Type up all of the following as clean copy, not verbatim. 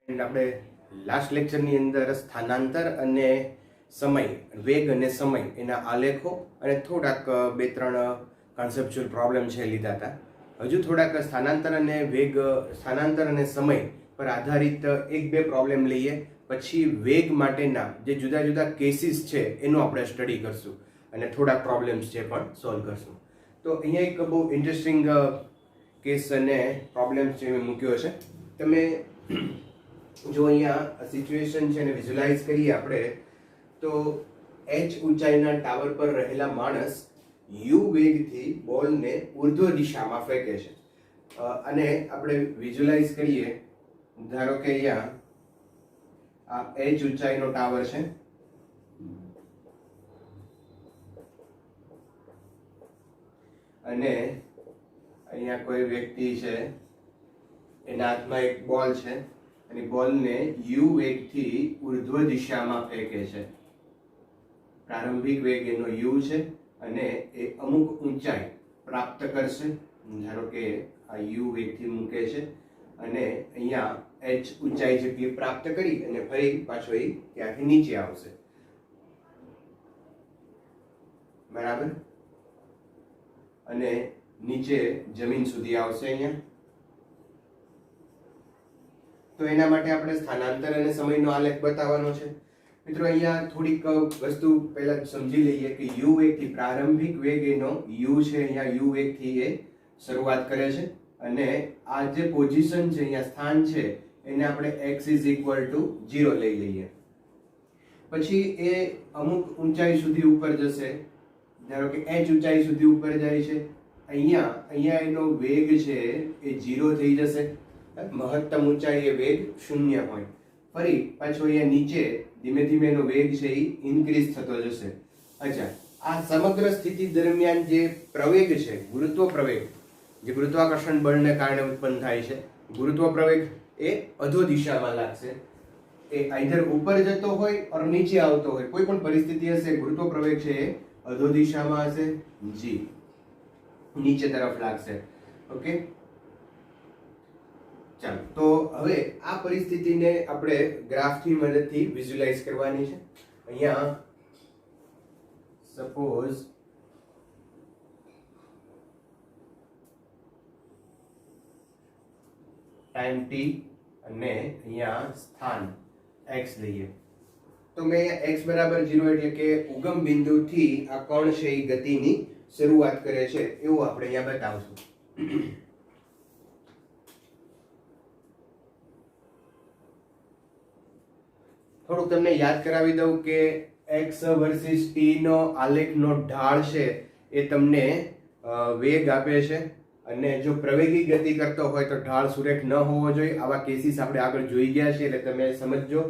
આપણે લાસ્ટ લેક્ચરની અંદર સ્થાનાંતર અને સમય, વેગ અને સમય એના આલેખો અને થોડાક બે ત્રણ કોન્સેપ્ચ્યુઅલ પ્રોબ્લેમ છે લીધા હતા. હજુ થોડાક સ્થાનાંતર અને વેગ, સ્થાનાંતર અને સમય પર આધારિત એક બે પ્રોબ્લેમ લઈએ, પછી વેગ માટેના જે જુદા જુદા કેસીસ છે એનું આપણે સ્ટડી કરશું અને થોડાક પ્રોબ્લેમ્સ છે પણ સોલ્વ કરશું. તો અહીંયા એક બહુ ઇન્ટરેસ્ટિંગ કેસ અને પ્રોબ્લેમ છે મેં મૂક્યો છે. તમે જો અહીંયા સિચ્યુએશન છે એને વિઝ્યુલાઇઝ કરીએ આપણે, તો h ઊંચાઈના ટાવર પર રહેલા માણસ u વેગથી બોલને ઉર્ધ્વ દિશામાં ફેંકે છે. અને આપણે વિઝ્યુલાઇઝ કરીએ, ધારો કે અહીંયા આ h ઊંચાઈનો ટાવર છે અને અહીંયા કોઈ વ્યક્તિ છે, એના હાથમાં એક બોલ છે અને બોલને u વેગથી ઉર્ધ્વ દિશામાં ફેંકે છે. પ્રારંભિક વેગ એનો u છે અને એ અમુક ઊંચાઈ પ્રાપ્ત કરશે. ધારો કે આ u વેગથી મૂકે છે અને અહીંયા h ઊંચાઈ જેટલી પ્રાપ્ત કરી અને ફરી પાછો એ ત્યાંથી નીચે આવશે. બરાબર? અને નીચે જમીન સુધી આવશે અહીંયા. તો એના માટે આપણે સ્થાનાંતર અને સમયનો આલેખ બતાવવાનો છે. મિત્રો અહીંયા થોડીક વસ્તુ પહેલા સમજી લઈએ કે u વેગથી પ્રારંભિક વેગ એનો u છે, અહીંયા u વેગથી એ શરૂઆત કરે છે અને આ જે પોઝિશન છે, અહીંયા સ્થાન છે, એને આપણે x = 0 લઈ લઈએ. પછી એ અમુક ઊંચાઈ સુધી ઉપર જશે. ધારો કે h ઊંચાઈ સુધી ઉપર જાય છે. અહીંયા એનો વેગ છે એ 0 થઈ જશે. મહત્તમ ઊંચાઈ એ વેગ 0 હોય. ફરી પાછો અહીંયા નીચે ધીમે ધીમે એનો વેગ છે એ ઇન્ક્રીઝ થતો જશે. અચ્છા, આ સમગ્ર સ્થિતિ દરમિયાન જે પ્રવેગ છે, ગુરુત્વ પ્રવેગ, જે ગુરુત્વાકર્ષણ બળને કારણે ઉત્પન્ન થાય છે, ગુરુત્વ પ્રવેગ એ અધો દિશામાં લાગશે. એ આઈધર ઉપર જતો હોય ઓર નીચે આવતો હોય, કોઈ પણ પરિસ્થિતિ હશે, ગુરુત્વ પ્રવેગ છે એ અધો દિશામાં હશે, જી નીચે તરફ લાગશે. ઓકે, ચાલો તો હવે આ પરિસ્થિતિને આપણે ગ્રાફની મદદથી વિઝ્યુલાઇઝ કરવાની છે. અહીંયા સપોઝ ટાઈમ t અને અહીંયા સ્થાન x લઈએ. તો મેં અહીંયા x બરાબર 0 એટલે કે ઉગમ બિંદુથી આ કણ છે એ ગતિની શરૂઆત કરે છે એવું આપણે અહીંયા બતાવશું. થોડુંક તમને યાદ કરાવી દઉં કે x વર્સિસ t નો આલેખનો ઢાળ છે એ તમને વેગ આપે છે અને જો પ્રવેગી ગતિ કરતો હોય તો ઢાળ સુરેખ ન હોવો જોઈએ. આવા કેસીસ આપણે આગળ જોઈ ગયા છે એટલે તમે સમજજો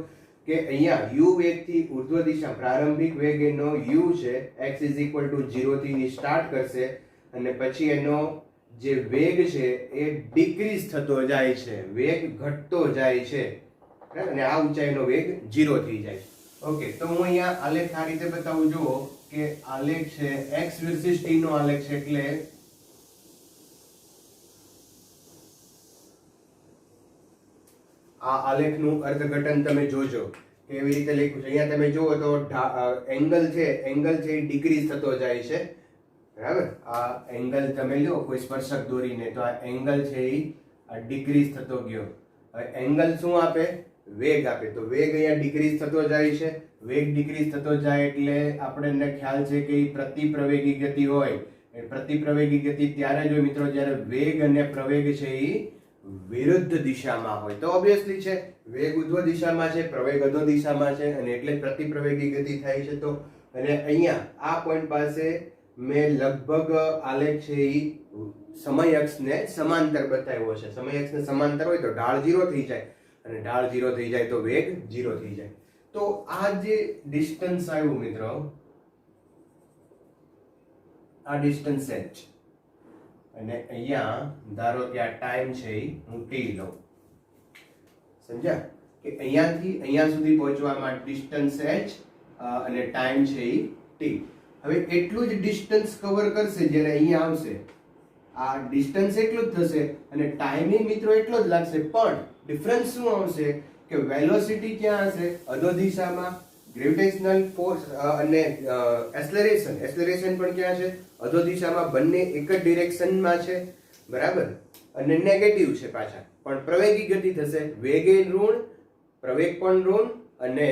કે અહીંયા u વેગથી ઉર્ધ્વ દિશા, પ્રારંભિક વેગ એનો u છે, x = 0 થી સ્ટાર્ટ કરશે અને પછી એનો જે વેગ છે એ ડિક્રીઝ થતો જાય છે, વેગ ઘટતો જાય છે અને આ ઊંચાઈનો વેગ 0 થઈ જાય. ઓકે, તો હું અહીંયા આલેખ આ રીતે બતાવું. જુઓ કે આલેખ છે x વર્સિસ t નો આલેખ છે, એટલે આ આલેખનું અર્થઘટન તમે જોજો કેવી રીતે લખ્યું છે. અહીંયા તમે જુઓ તો એંગલ છે એ ડિક્રીઝ થતો જાય છે. બરાબર? આ એંગલ તમે લો કોઈ સ્પર્શક દોરીને, તો આ એંગલ છે એ ડિક્રીઝ થતો ગયો. હવે એંગલ શું આપે? વેગ આપે. તો વેગ અહીંયા ડિક્રીઝ થતો જાય છે. વેગ ડિક્રીઝ થતો જાય એટલે આપણને ખ્યાલ છે કે પ્રતિપ્રવેગી ગતિ હોય. એ પ્રતિપ્રવેગી ગતિ ત્યારે જ હોય મિત્રો જ્યારે વેગ અને પ્રવેગ છે એ વિરુદ્ધ દિશામાં હોય. તો ઓબ્વિયસલી છે વેગ ઉર્ધ્વ દિશામાં છે, પ્રવેગ અધો દિશામાં છે અને એટલે પ્રતિપ્રવેગી ગતિ થાય છે. તો અને અહીંયા આ પોઈન્ટ પાસે મેં લગભગ આલેખ છે એ સમય અક્ષને સમાંતર બતાવ્યો છે. સમય અક્ષને સમાંતર હોય તો ઢાળ 0 થઈ જાય અને ઢાળ 0 થઈ જાય તો વેગ 0 થઈ જાય. તો આ જે ડિસ્ટન્સ આવ્યું મિત્રો, આ ડિસ્ટન્સ h અને અહીંયા ધારો કે આ ટાઈમ છે એ હું t લઉં. સમજ્યા? કે અહીંયાથી અહીંયા સુધી પહોંચવામાં ડિસ્ટન્સ h અને ટાઈમ છે એ t. હવે એટલું જ ડિસ્ટન્સ કવર કરશે જ્યારે અહીંયા આવશે. આ ડિસ્ટન્સ એટલું જ થશે અને ટાઈમિંગ મિત્રો એટલો જ લાગશે, પણ ડિફરન્સ શું આવશે કે વેલોસિટી ક્યાં હશે? અધો દિશામાં. ગ્રેવિટેશનલ ફોર્સ અને એક્સલરેશન પણ ક્યાં છે? અધો દિશામાં. બંને એક જ ડિરેક્શનમાં છે, બરાબર. અને નેગેટિવ છે પાછા. પણ પ્રવેગી ગતિ થશે, વેગે ઋણ, પ્રવેગ પણ ઋણ અને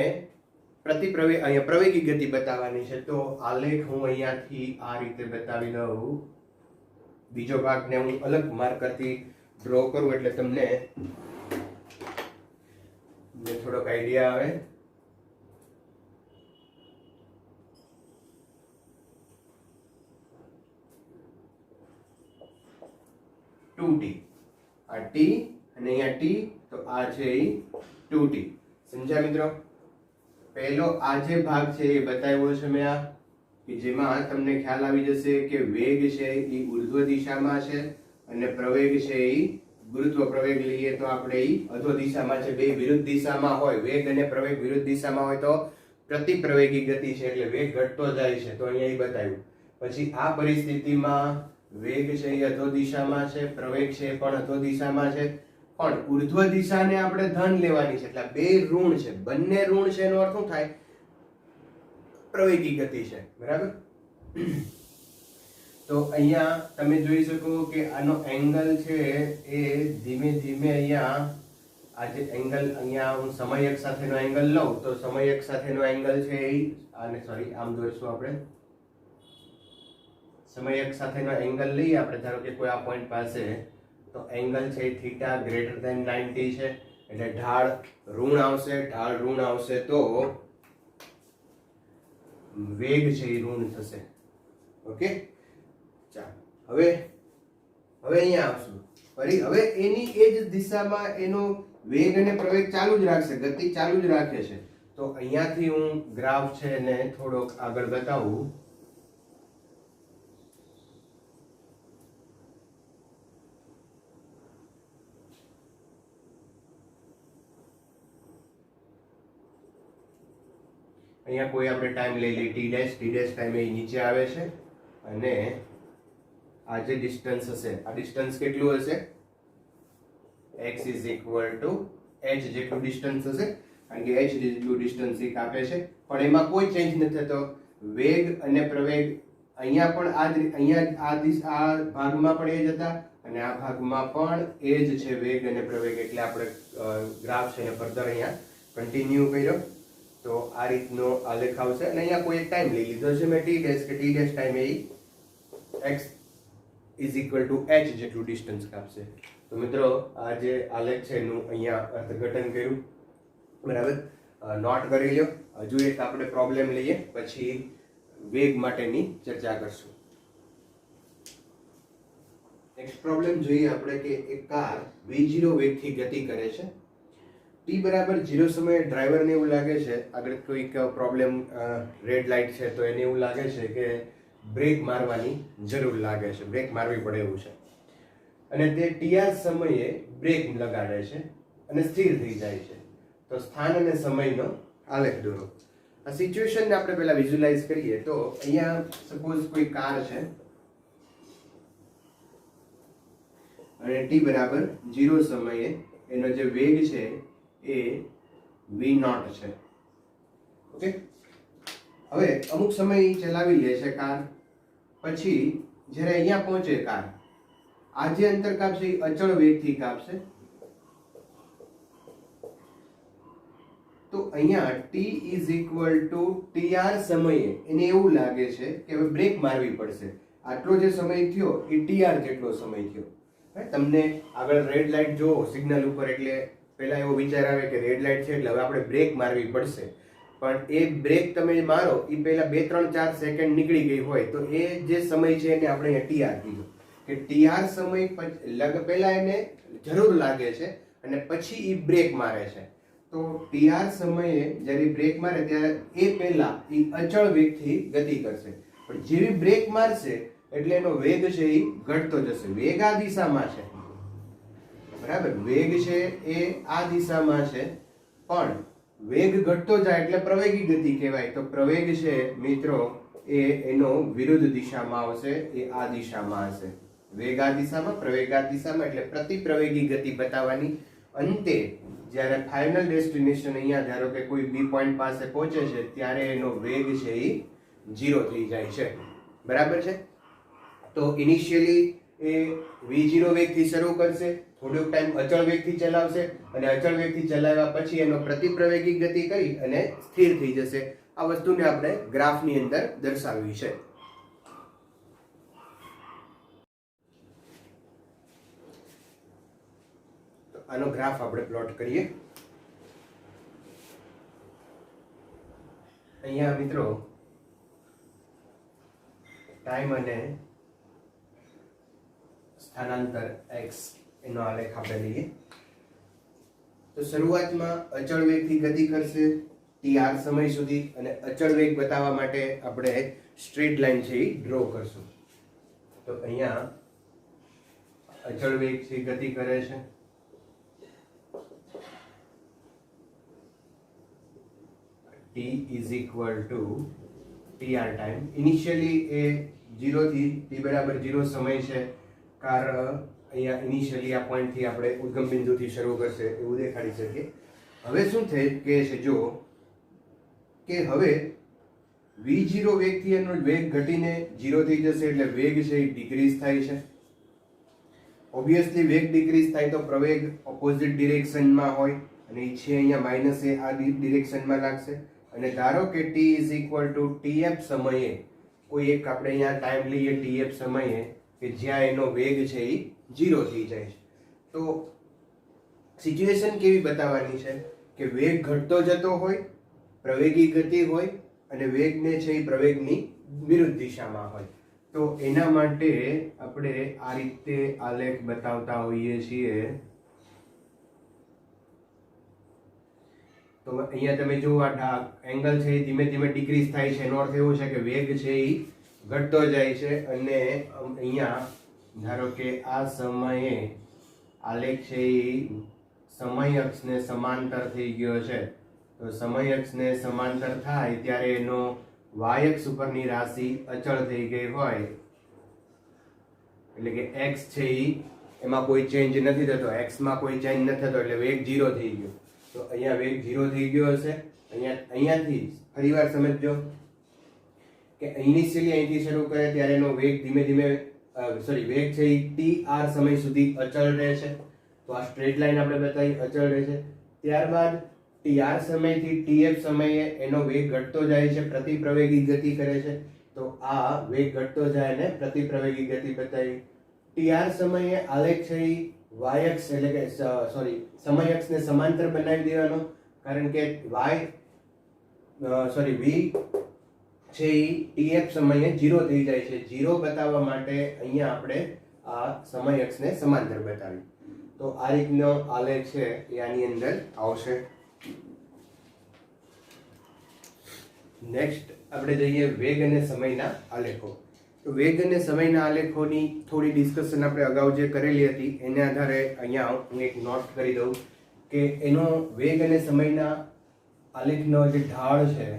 પ્રતિપ્રવેગ. અહીંયા પ્રવેગી ગતિ બતાવવાની છે. તો આલેખ હું અહીંયાથી આ રીતે બતાવી દઉં. બીજો ભાગને હું અલગ માર્કરથી ડ્રો કરું એટલે તમને થોડોક આઈડિયા આવે. T આ T અને અહીંયા T, તો આ છે 2T. સમજ્યા મિત્રો? પહેલો આ જે ભાગ છે એ બતાવ્યો છે મેં, આ કે જેમાં તમને ખ્યાલ આવી જશે કે વેગ છે એ ઉર્ધ્વ દિશામાં છે અને પ્રવેગ છે એ ગુરુત્વ પ્રવેગ લઈએ તો આપણે એ અધો દિશામાં છે. બે વિરુદ્ધ દિશામાં હોય, વેગ અને પ્રવેગ વિરુદ્ધ દિશામાં હોય તો પ્રતિપ્રવેગી ગતિ છે, એટલે વેગ ઘટતો જાય છે. તો અહીંયા એ બતાવ્યું. પછી આ પરિસ્થિતિમાં વેગ છે એ અધો દિશામાં છે, પ્રવેગ છે એ પણ અધો દિશામાં છે, પણ ઉર્ધ્વ દિશાને આપણે ધન લેવાની છે, એટલે બે ઋણ છે. બંને ઋણ છે એનો અર્થ શું થાય? પ્રવેગી ગતિ છે, બરાબર. તો અહીંયા તમે જોઈ શકો કે આનો એંગલ છે એ ધીમે ધીમે અહીંયા આ જે એંગલ અહીંયા હું સમયક સાથેનો એંગલ લઉં તો સમયક સાથેનો એંગલ છે એ આને સોરી આમ દોરશું આપણે. સમયક સાથેનો એંગલ લઈએ આપણે, ધારો કે કોઈ આ પોઈન્ટ પાસે, તો એંગલ છે થીટા ગ્રેટર ધેન 90 છે, એટલે ઢાળ ઋણ આવશે. ઢાળ ઋણ આવશે તો વેગ છે એ ઋણ થશે. ઓકે, ચાલો હવે અહીંયા આવશું ફરી. હવે એની એ જ દિશામાં એનો વેગ અને પ્રવેગ ચાલુ જ રાખશે, ગતિ ચાલુ જ રાખે છે. તો અહીંયાથી હું ગ્રાફ છે ને થોડોક આગળ બતાવું. અહીંયા કોઈ આપણે ટાઈમ લઈ લઈએ ટી ડેશ ટાઈમ એ નીચે આવે છે અને આ જે ડિસ્ટન્સ હશે, આ ડિસ્ટન્સ કેટલું હશે? x is equal to h જેટલું ડિસ્ટન્સ હશે, કારણ કે h જેટલું ડિસ્ટન્સ એ કાપે છે. પણ એમાં કોઈ ચેન્જ નથી થતો. વેગ અને પ્રવેગ અહીંયા પણ આ ભાગમાં પણ એ જ હતા અને આ ભાગમાં પણ એ જ છે, વેગ અને પ્રવેગ. એટલે આપણે ગ્રાફ છે ને ફર્ધર અહીંયા કન્ટિન્યુ કર્યો. તો આ રીતનો આલેખ આવશે અને અહીંયા કોઈ એક ટાઈમ લઈ લીધો છે મેં ટી ડેશ, કે T dash time A x is equal to h જેટલું ડિસ્ટન્સ કાપશે. તો મિત્રો આ જે આલેખ છે એનું અહીંયા અર્થઘટન કર્યું, બરાબર. નોટ કરી લ્યો. હજુ એક આપણે પ્રોબ્લેમ લઈએ પછી વેગ માટેની ચર્ચા કરશું. નેક્સ્ટ પ્રોબ્લેમ જોઈએ આપણે કે એક કાર v0 વેગથી ગતિ કરે છે. t બરાબર 0 સમયે ડ્રાઈવરને એવું લાગે છે, આગળ કોઈક પ્રોબ્લેમ રેડ લાઇટ છે તો એને એવું લાગે છે કે બ્રેક મારવાની જરૂર લાગે છે, બ્રેક મારવી પડે એવું છે, અને તે tr સમયે બ્રેક લગાડે છે અને સ્થિર થઈ જાય છે. તો સ્થાન અને સમયનો આલેખ દોરો. આ સિચ્યુએશનને આપણે પહેલા વિઝ્યુલાઇઝ કરીએ. તો અહીંયા સપોઝ કોઈ કાર છે અને t બરાબર 0 સમયે એનો જે વેગ છે એ v0 છે. ઓકે, હવે અમુક સમય ચલાવી લે છે કાર. પછી જ્યારે અહીંયા પહોંચે કાર, આ જે અંતર કાપશે એ અચળ વેગથી કાપશે. તો અહીંયા t is equal to tr સમયે એને એવું લાગે છે કે હવે બ્રેક મારવી પડશે. આટલો જે સમય થયો એ tr જેટલો સમય થયો. તમને આગળ રેડ લાઇટ જો સિગ્નલ ઉપર, એટલે પહેલા એવો વિચાર આવે કે રેડ લાઇટ છે એટલે હવે આપણે બ્રેક મારવી પડશે. પણ એ બ્રેક તમે મારો એ પહેલા 2 3 4 સેકન્ડ નીકળી ગઈ હોય તો એ જે સમય છે એને આપણે tr કીધો કે tr સમય પહેલા એને જરૂર લાગે છે અને પછી એ બ્રેક મારે છે. તો tr સમયે જ્યારે બ્રેક મારે ત્યારે એ પહેલા એ અચળ વેગથી ગતિ કરશે, પણ જેવી બ્રેક મારશે એટલે એનો વેગ છે એ ઘટતો જશે. વેગ આ દિશામાં છે, બરાબર. વેગ છે એ આ દિશામાં છે, પણ વેગ ઘટતો જાય એટલે પ્રવેગી ગતિ કહેવાય. તો પ્રવેગ છે મિત્રો એ એનો વિરુદ્ધ દિશામાં આવશે, એ આ દિશામાં હશે. વેગ આ દિશામાં, પ્રવેગ આ દિશામાં, એટલે પ્રતિપ્રવેગી ગતિ બતાવવાની. અંતે જ્યારે ફાઇનલ ડેસ્ટિનેશન અહીંયા ધારો કે કોઈ બી પોઈન્ટ પાસે પહોંચે છે ત્યારે એનો વેગ છે એ 0 થઈ જાય છે. બરાબર છે. તો ઇનિશિયલી એ v0 વેગથી શરૂ કરશે, થોડોક ટાઈમ અચળ વેગથી ચલાવશે અને અચળ વેગથી ચલાવ્યા પછી એનો પ્રતિપ્રવેગી ગતિ કરી અને સ્થિર થઈ જશે. આ વસ્તુને આપણે ગ્રાફની અંદર દર્શાવી છે. તો આનો ગ્રાફ આપણે પ્લોટ કરીએ. અહીંયા મિત્રો ટાઈમ અને સ્થાનાંતર x એનો આલેખ આપણે લઈએ. તો શરૂઆતમાં અચળ વેગથી ગતિ કરશે tr સમય સુધી અને અચળ વેગ બતાવવા માટે આપણે સ્ટ્રેટ લાઈન છે એ ડ્રો કરશું. તો અહીંયા અચળ વેગથી ગતિ કરે છે t is equal to tr time. Initially એ 0 થી t બરાબર 0 સમય છે, કારણ અહીંયા ઇનિશિયલી આ પોઈન્ટથી આપણે ઉદ્ગમ બિંદુથી શરૂ કરશે એવું દેખાડી શકીએ. હવે શું થાય કે છે જો કે હવે v0 વેગથી એનો વેગ ઘટીને 0 થઈ જશે એટલે વેગ છે એ ડિક્રીઝ થાય છે. ઓબ્વિયસલી વેગ ડિક્રીઝ થાય તો પ્રવેગ ઓપોઝિટ ડિરેક્શનમાં હોય અને એ છે અહીંયા માઇનસ એ આ ડિરેક્શનમાં લાગશે. અને ધારો કે t is equal to tf સમયે કોઈ એક આપણે અહીંયા ટાઈમ લઈએ tf સમયે કે જ્યાં એનો વેગ છે એ 0 થઈ જાય છે. તો સિચ્યુએશન કેવી બતાવવાની છે કે વેગ ઘટતો જતો હોય, પ્રવેગી ગતિ હોય અને વેગને છે એ પ્રવેગની વિરુદ્ધ દિશામાં હોય. તો એના માટે આપણે આ રીતે આલેખ બતાવતા હોઈએ છીએ. તો અહીંયા તમે જુઓ આ એંગલ છે એ ધીમે ધીમે ડિક્રીઝ થાય છે. એનો અર્થ એવો છે કે વેગ છે એ ઘટતો જાય છે અને અહીંયા ધારો કે આ સમયે આલેખ છે એ સમય અક્ષને સમાંતર થઈ ગયો છે. તો સમય અક્ષને સમાંતર થાય ત્યારે એનો y અક્ષ ઉપરની રાશિ અચળ થઈ ગઈ હોય એટલે કે x છે એમાં કોઈ ચેન્જ નથી થતો, x માં કોઈ ચેન્જ નથી થતો એટલે વેગ 0 થઈ ગયો. તો અહીંયા વેગ 0 થઈ ગયો હશે. અહીંયાથી ફરીવાર સમજજો કે ઇનિશિયલી અહીંથી શરૂ કરે ત્યારે એનો વેગ ધીમે ધીમે વેગ છે એ tr સમય સુધી અચળ રહે છે. તો આ સ્ટ્રેટ લાઈન આપણે બતાવી અચળ રહે છે. ત્યારબાદ tr સમયથી tf સમયે એનો વેગ ઘટતો જાય છે, પ્રતિપ્રવેગી ગતિ કરે છે. તો આ વેગ ઘટતો જાય અને પ્રતિપ્રવેગી ગતિ બતાવી. tr સમયે આલેખ છે એ y અક્ષ એટલે કે સમય અક્ષને સમાંતર બનાવી દેવાનો, કારણ કે v છે એ tf સમયે 0 થઈ જાય છે. 0 બતાવવા માટે અહીંયા આપણે આ સમય અક્ષને સમાંતર બતાવી. તો આ રીતનો આલેખ છે એ આની અંદર આવશે. નેક્સ્ટ આપણે જઈએ વેગ અને સમયના આલેખો. તો વેગ અને સમયના આલેખોની થોડી ડિસ્કશન આપણે અગાઉ જે કરેલી હતી એને આધારે અહીંયા હું એક નોટ કરી દઉં કે એનો વેગ અને સમયના આલેખનો જે ઢાળ છે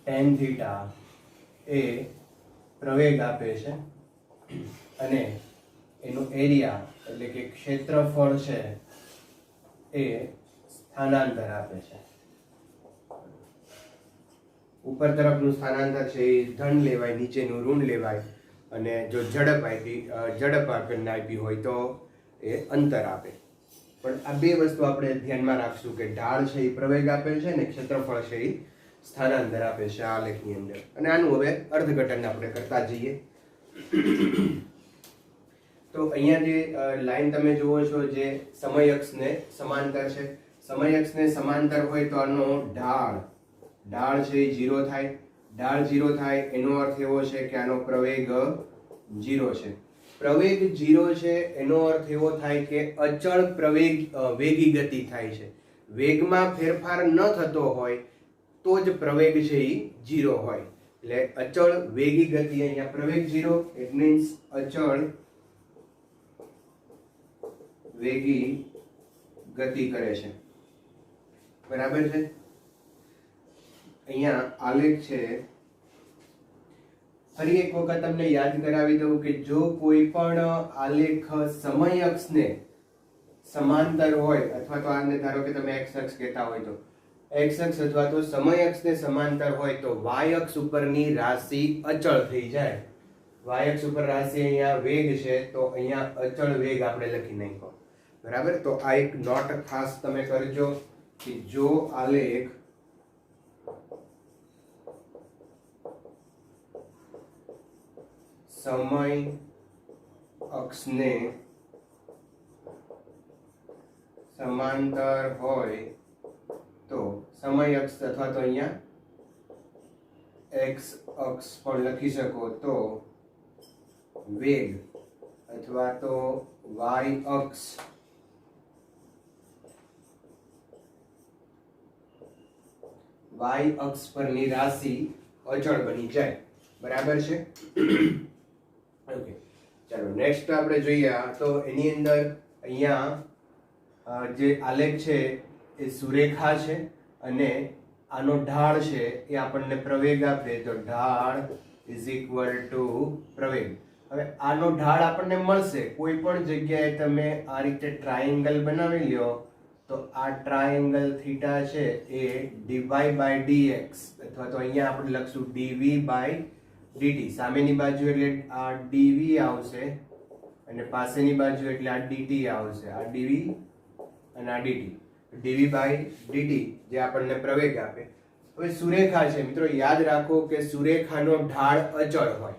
tan થીટા એ પ્રવેગ આપે છે અને એનો એરિયા એટલે કે ક્ષેત્રફળ છે એ સ્થાનાંતર આપે છે. ઉપર તરફનું સ્થાનાંતર છે એ ધન લેવાય, નીચેનું ઋણ લેવાય અને જો ઝડપ આપણને આપી હોય તો એ અંતર આપે. પણ આ બે વસ્તુ આપણે ધ્યાનમાં રાખશું કે ઢાળ છે એ પ્રવેગ આપે છે અને ક્ષેત્રફળ છે એ સ્થાનાંતર આપે છે આ આલેખની અંદર. અને આનું હવે અર્થઘટન આપણે કરતા જઈએ. તો અહીંયા જે લાઈન તમે જુઓ છો જે સમય અક્ષને સમાંતર છે, સમય અક્ષને સમાંતર હોય તો આનો ઢાળ છે એ 0 થાય. ઢાળ 0 થાય એનો અર્થ એવો છે કે આનો પ્રવેગ 0 છે. પ્રવેગ 0 છે એનો અર્થ એવો થાય કે અચળ વેગી ગતિ થાય છે. વેગમાં ફેરફાર ન થતો હોય તો જ પ્રવેગ છે એ 0 હોય. એટલે અચળ વેગી ગતિ, અહીંયા પ્રવેગ 0 ઇટ મીન્સ અચળ વેગી ગતિ કરે છે. બરાબર છે. અહીંયા આલેખ છે. ફરી એક વખત તમને યાદ કરાવી દઉં કે જો કોઈ પણ આલેખ સમય અક્ષને સમાંતર હોય અથવા તો આને ધારો કે તમે x અક્ષ કહેતા હોય તો x અક્ષ અથવા તો સમય અક્ષને સમાંતર હોય તો y અક્ષ ઉપરની રાશિ અચળ થઈ જાય. y અક્ષ ઉપર રાશિ અહીંયા વેગ છે તો અહીંયા અચળ વેગ આપણે લખી નાખ્યો. બરાબર, તો આ એક નોટ ખાસ તમે કરજો કે જો આલેખ સમય અક્ષને સમાંતર હોય તો સમય અક્ષ અથવા તો અહીંયા x અક્ષ પણ લખી શકો તો વેગ અથવા તો y અક્ષ પરની રાશિ અચળ બની જાય. બરાબર છે? ઓકે, ચાલો નેક્સ્ટ આપણે જોઈએ. તો એની અંદર અહીંયા જે આલેખ છે એ સુરેખા છે અને આનો ઢાળ છે એ આપણને પ્રવેગ આપે તો ઢાળ ઇઝ ઇક્વલ ટુ પ્રવેગ. હવે આનો ઢાળ આપણને મળશે કોઈ પણ જગ્યાએ તમે આ રીતે ટ્રાયેંગલ બનાવી લ્યો તો આ ટ્રાયેંગલ થીટા છે એ dy by dx અથવા તો અહીંયા આપણે લખશું dv by dt. સામેની બાજુ એટલે આ dv આવશે અને પાસેની બાજુ એટલે આ dt આવશે. આ dv અને આ dt, dv by dt જે આપણને પ્રવેગ આપે. હવે સુરેખા છે મિત્રો, યાદ રાખો કે સુરેખાનો ઢાળ અચળ હોય.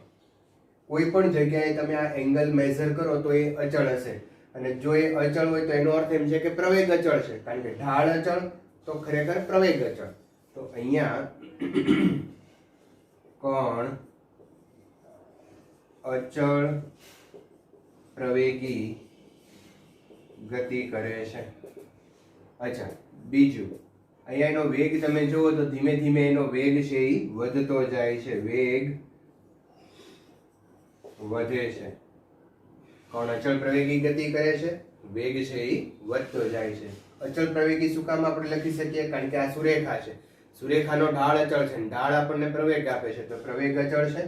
કોઈ પણ જગ્યાએ તમે આ એંગલ મેઝર કરો તો એ અચળ હશે અને જો એ અચળ હોય તો એનો અર્થ એમ છે કે પ્રવેગ અચળ છે, કારણ કે ઢાળ અચળ તો ખરેખર પ્રવેગ અચળ. તો અહીંયા કોણ અચળ પ્રવેગી ગતિ કરે છે. અચ્છા, બીજું અહીંયા એનો વેગ તમે જુઓ તો ધીમે ધીમે એનો વેગ છે એ વધતો જાય છે. વેગ વધે છે. કોણ અચળ પ્રવેગી ગતિ કરે છે? વેગ છે એ વધતો જાય છે. અચળ પ્રવેગી શું કામ આપણે લખી શકીએ? કારણ કે આ સુરેખા છે, સુરેખાનો ઢાળ અચળ છે, ઢાળ આપણને પ્રવેગ આપે છે તો પ્રવેગ અચળ છે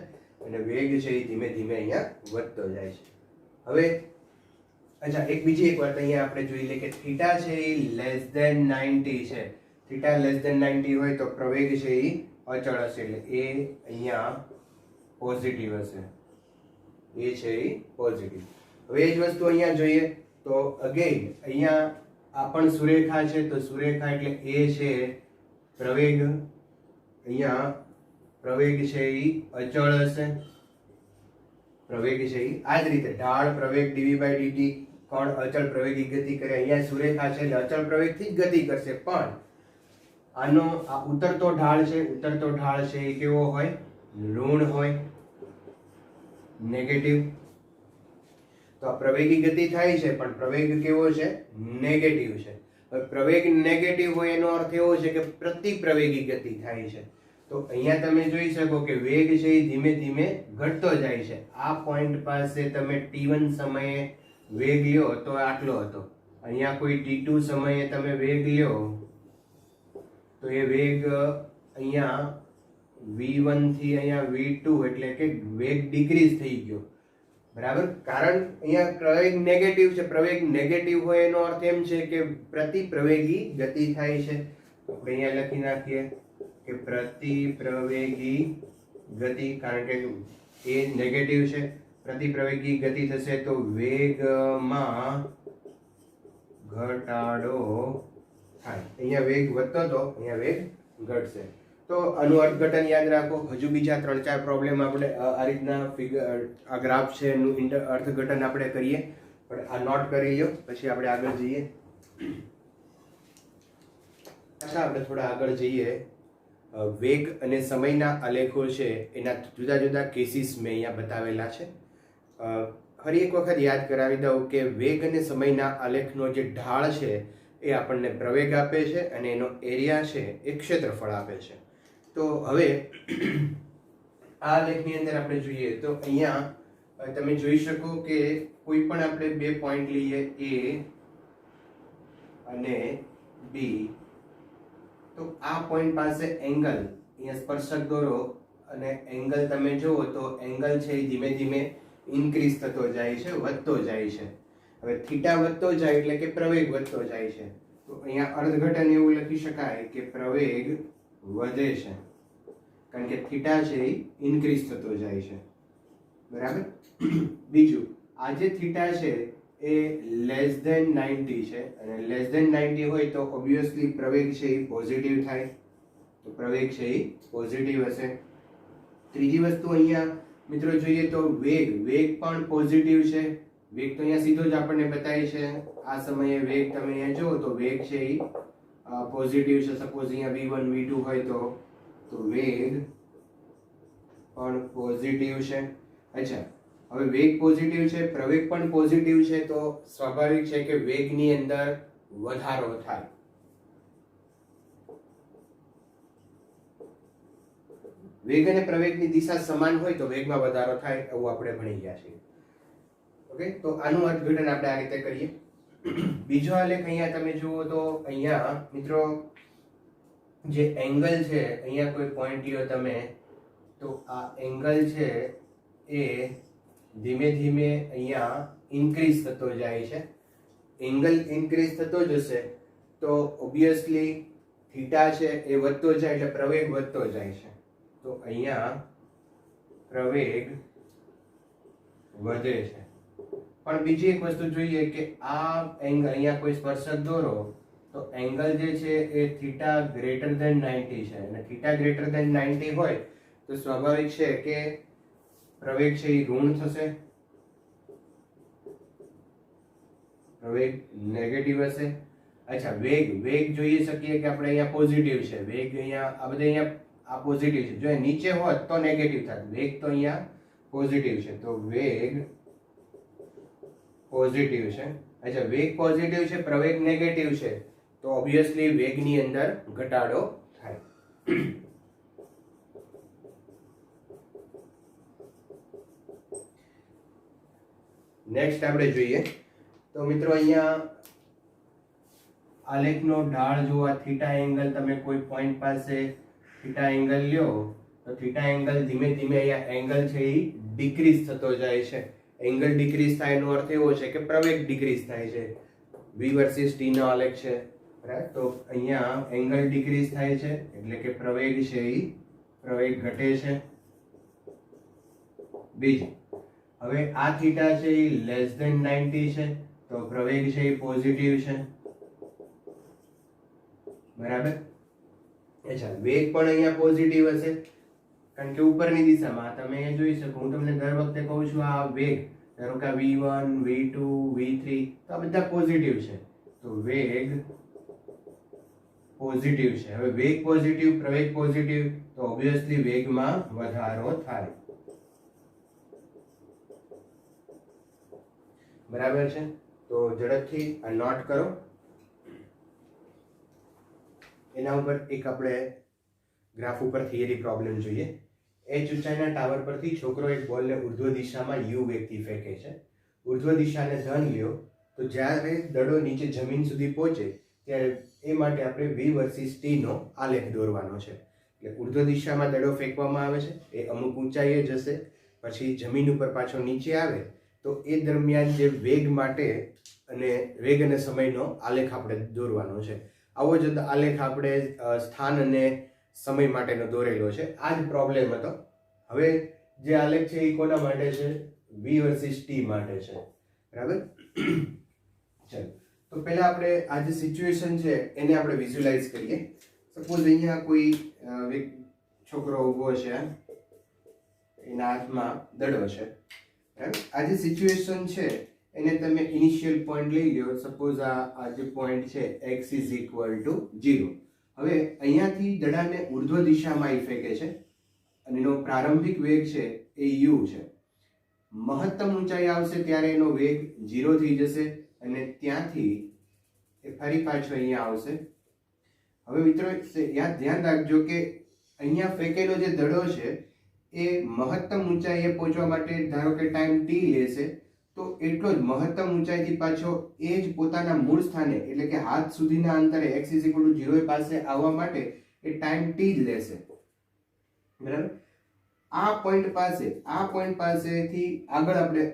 અને વેગ છે એ ધીમે ધીમે અહીંયા વધતો જાય છે. હવે અચ્છા, બીજી એક વાત અહીંયા આપણે જોઈ લઈએ કે થીટા છે એ લેસ ધેન 90 છે. થીટા લેસ ધેન 90 હોય તો પ્રવેગ છે એ અચળ હશે એટલે એ અહીંયા પોઝિટિવ હશે. એ છે એ પોઝિટિવ. હવે એ જ વસ્તુ અહીંયા જોઈએ તો અગેન અહીંયા આ પણ સુરેખા છે તો સુરેખા એટલે એ છે પ્રવેગ. અહીંયા પ્રવેગ છે એ અચળ હશે. પ્રવેગ છે એ આ જ રીતે ઢાળ પ્રવેગ dv by dt કોણ અચળ પ્રવેગી ગતિ કરે. અહીંયા સુરેખા છે એટલે અચળ પ્રવેગથી જ ગતિ કરશે. પણ આનો આ ઉતરતો ઢાળ છે, ઉતરતો ઢાળ છે એ કેવો હોય? ઋણ હોય, નેગેટિવ. તો આ પ્રવેગી ગતિ થાય છે પણ પ્રવેગ કેવો છે? નેગેટિવ છે. હવે પ્રવેગ નેગેટિવ હોય એનો અર્થ એવો છે કે પ્રતિપ્રવેગી ગતિ થાય છે. તો અહીંયા તમે જોઈ શકો કે વેગ છે એ ધીમે ધીમે ઘટતો જાય છે. આ પોઈન્ટ પાસે તમે t1 સમયે વેગ લ્યો તો આટલો હતો. અહીંયા કોઈ t2 સમયે તમે વેગ લ્યો તો એ વેગ અહીંયા v1 થી અહીંયા v2 એટલે કે વેગ ડિક્રીઝ થઈ ગયો. બરાબર, કારણ અહીંયા પ્રવેગ નેગેટિવ છે. પ્રવેગ નેગેટિવ હોય એનો અર્થ એમ છે કે પ્રતિપ્રવેગી ગતિ થાય છે. આપણે અહીંયા લખી નાખીએ કે પ્રતિપ્રવેગી ગતિ, કારણ કે એ નેગેટિવ છે. પ્રતિપ્રવેગી ગતિ થશે તો વેગમાં ઘટાડો થાય. અહીંયા વેગ વધતો તો અહીંયા વેગ ઘટશે. તો આનું અર્થઘટન યાદ રાખો. હજુ બીજા 3-4 પ્રોબ્લેમ આપણે આ રીતના આ ગ્રાફ છે એનું અર્થઘટન આપણે કરીએ, પણ આ નોટ કરી લો પછી આપણે આગળ જઈએ. અચ્છા, આપણે થોડા આગળ જઈએ. વેગ અને સમયના આલેખો છે એના જુદા જુદા કેસીસ મેં અહીંયા બતાવેલા છે. ફરી એક વખત યાદ કરાવી દઉં કે વેગ અને સમયના આલેખનો જે ઢાળ છે એ આપણને પ્રવેગ આપે છે અને એનો એરિયા છે એ ક્ષેત્રફળ આપે છે. તો હવે આ આલેખની અંદર આપણે જોઈએ તો અહીંયા તમે જોઈ શકો કે કોઈ પણ આપણે બે પોઈન્ટ લઈએ A અને B, તો આ પોઈન્ટ પાસે એંગલ અહીંયા સ્પર્શક દોરો અને એંગલ તમે જુઓ તો એંગલ છે એ ધીમે ધીમે ઇન્ક્રીઝ થતો જાય છે, વધતો જાય છે. હવે થીટા વધતો જાય એટલે કે પ્રવેગ વધતો જાય છે, તો અહીંયા અર્થઘટન એવું લખી શકાય કે પ્રવેગ વધે છે, કારણ કે થીટા છે એ ઇન્ક્રીઝ થતો જાય છે, બરાબર. બીજું, આ જે થીટા છે એ લેસ ધેન 90 છે, અને લેસ ધેન 90 હોય તો ઓબ્વિયસલી પ્રવેગ છે એ પોઝિટિવ થાય, તો પ્રવેગ છે એ પોઝિટિવ હશે. ત્રીજી વસ્તુ અહીંયા મિત્રો જોઈએ તો વેગ પણ પોઝિટિવ છે. વેગ તો અહીંયા સીધો જ આપણને બતાવી છે, આ સમયે વેગ તમે અહીંયા જુઓ તો વેગ છે એ પોઝિટિવ છે. સપોઝ અહીંયા v1 v2 હોય તો વેગ પણ પોઝિટિવ છે. અચ્છા, હવે વેગ પોઝિટિવ છે, પ્રવેગ પણ પોઝિટિવ છે, તો સ્વાભાવિક છે કે વેગની અંદર વધારો થાય. વેગ અને પ્રવેગની દિશા સમાન હોય તો વેગમાં વધારો થાય, એવું આપણે ભણી ગયા છીએ. ઓકે, તો આનું અર્થઘટન આપણે આ રીતે કરીએ. બીજો આલેખ અહીંયા તમે જુઓ તો અહીંયા મિત્રો જે એંગલ છે, અહીંયા કોઈ પોઈન્ટ લ્યો તમે, તો આ એંગલ છે એ ધીમે ધીમે અહીંયા ઇન્ક્રીઝ થતો જાય છે. એંગલ ઇન્ક્રીઝ થતો જશે તો ઓબ્વિયસલી થીટા છે એ વધતો જાય એટલે પ્રવેગ વધતો જાય છે, તો અહીંયા પ્રવેગ વધે છે. પણ બીજી એક વસ્તુ જોઈએ કે આ એંગલ અહીંયા કોઈ સ્પર્શક દોરો તો એંગલ જે છે એ થીટા ગ્રેટર ધેન 90 છે, અને થીટા ગ્રેટર ધેન 90 હોય તો સ્વાભાવિક છે કે પ્રવેગ છે એ ઋણ થશે, પ્રવેગ નેગેટિવ હશે. અચ્છા, વેગ જોઈએ શકીએ કે આપણે અહીંયા પોઝિટિવ છે, વેગ અહીંયા આ બધે અહીંયા આ પોઝિટિવ છે, જો નીચે હોત તો નેગેટિવ થાત, વેગ તો અહીંયા પોઝિટિવ છે, તો વેગ પોઝિટિવ છે. અચ્છા, વેગ પોઝિટિવ છે, પ્રવેગ નેગેટિવ છે, તો ઓબ્વિયસલી વેગની અંદર ઘટાડો થાય. નેક્સ્ટ આપણે જોઈએ તો મિત્રો અહીંયા આલેખનો ઢાળ જો આ થીટા એંગલ તમે કોઈ પોઈન્ટ પાસે થીટા એંગલ લ્યો તો થીટા એંગલ ધીમે ધીમે અહીંયા એંગલ છે એ ડિક્રીઝ થતો જાય છે. એંગલ ડિક્રીઝ થાય એનો અર્થ એવો છે કે પ્રવેગ ડિક્રીઝ થાય છે. v વર્સિસ t નો આલેખ છે, રાઈટ. તો અહીંયા એંગલ ડિક્રીઝ થાય છે એટલે કે પ્રવેગ છે એ પ્રવેગ ઘટે છે. બીજું, હવે આ થીટા છે એ લેસ ધેન 90 છે તો પ્રવેગ છે એ પોઝિટિવ છે, બરાબર. અચ્છા, વેગ પણ અહીંયા પોઝિટિવ હશે કારણ કે ઉપરની દિશામાં તમે અહીંયા જોઈ શકો, હું તમને દર વખતે કહું છું આ વેગ, ધારો કે v1 v2 v3 તો આ બધા પોઝિટિવ છે, તો વેગ પોઝિટિવ છે. હવે વેગ પોઝિટિવ, પ્રવેગ પોઝિટિવ, તો ઓબ્વિયસલી વેગમાં વધારો થાય, બરાબર છે. તો ઝડપથી આ નોટ કરો. એના ઉપર એક આપણે ગ્રાફ ઉપર થિયરી પ્રોબ્લેમ જોઈએ. h ઊંચાઈના ટાવર પરથી છોકરો એક બોલને ઉર્ધ્વ દિશામાં u વેગથી ફેંકે છે. ઉર્ધ્વ દિશાને ધન લ્યો તો જ્યારે દડો નીચે જમીન સુધી પહોંચે ત્યારે એ માટે આપણે v વર્સિસ t નો આલેખ દોરવાનો છે. એટલે ઉર્ધ્વ દિશામાં દડો ફેંકવામાં આવે છે, એ અમુક ઊંચાઈએ જશે, પછી જમીન ઉપર પાછો નીચે આવે તો એ દરમિયાન જે વેગ માટે અને વેગ અને સમયનો આલેખ આપણે દોરવાનો છે. આવો જ આલેખ આપણે સ્થાન અને સમય માટેનો દોરેલો છે. આ જ પ્રોબ્લેમ હતો. હવે જે આલેખ છે એ કોના માટે છે? v વર્સિસ t માટે છે, બરાબર. ચલો, તો પહેલા આપણે આ જે સિચ્યુએશન છે એને આપણે વિઝ્યુઅલાઇઝ કરીએ. સપોઝ અહીંયા કોઈ છોકરો ઊભો છે, એના હાથમાં દડો છે, બરાબર. આ જે સિચ્યુએશન છે એને તમે ઇનિશિયલ પોઈન્ટ લઈ લ્યો. સપોઝ આ જે પોઈન્ટ છે x ઇઝ ઇક્વલ ટુ 0. હવે અહીંયાથી દડાને ઉર્ધ્વ દિશામાં ફેંકે છે અને એનો પ્રારંભિક વેગ છે એ u છે. મહત્તમ ઊંચાઈ આવશે ત્યારે એનો વેગ 0 થઈ જશે અને ત્યાંથી એ ફરી પાછો અહીંયા આવશે. હવે મિત્રો ધ્યાન રાખજો કે અહીંયા ફેંકેલો જે દડો છે એ મહત્તમ ઊંચાઈએ પહોંચવા માટે ધારો કે ટાઈમ t લેશે, તો એટલો જ મહત્તમ ઊંચાઈથી પાછો એ જ પોતાના મૂળ સ્થાને એટલે કે હાથ સુધીના અંતરે x 0 પાસે આવવા માટે એ ટાઈમ t જ લેશે, બરાબર. આ પોઈન્ટ પાસેથી આગળ આપણે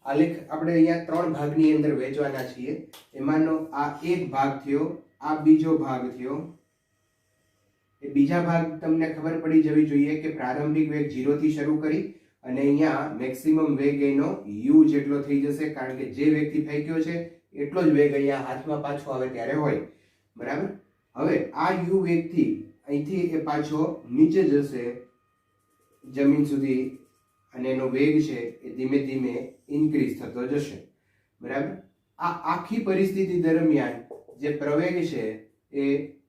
આલેખ આપણે અહીંયા 3 ભાગની અંદર વહેંચવાના છીએ. એમાંનો આ એક ભાગ થયો, આ બીજો ભાગ થયો. એ બીજા ભાગ તમને ખબર પડી જવી જોઈએ કે પ્રારંભિક વેગ 0 થી શરૂ કરી અને અહીંયા મેક્સિમમ વેગ એનો u જેટલો થઈ જશે, કારણ કે જે વેગથી ફેંક્યો છે એટલો જ વેગ અહીંયા હાથમાં પાછો આવે ત્યારે હોય. બરાબર. હવે આ u વેગથી અહીંથી એ પાછો નીચે જશે જમીન સુધી અને એનો વેગ છે એ ધીમે ધીમે ઇન્ક્રીઝ થતો જશે. બરાબર. આ આખી પરિસ્થિતિ દરમિયાન જે પ્રવેગ છે એ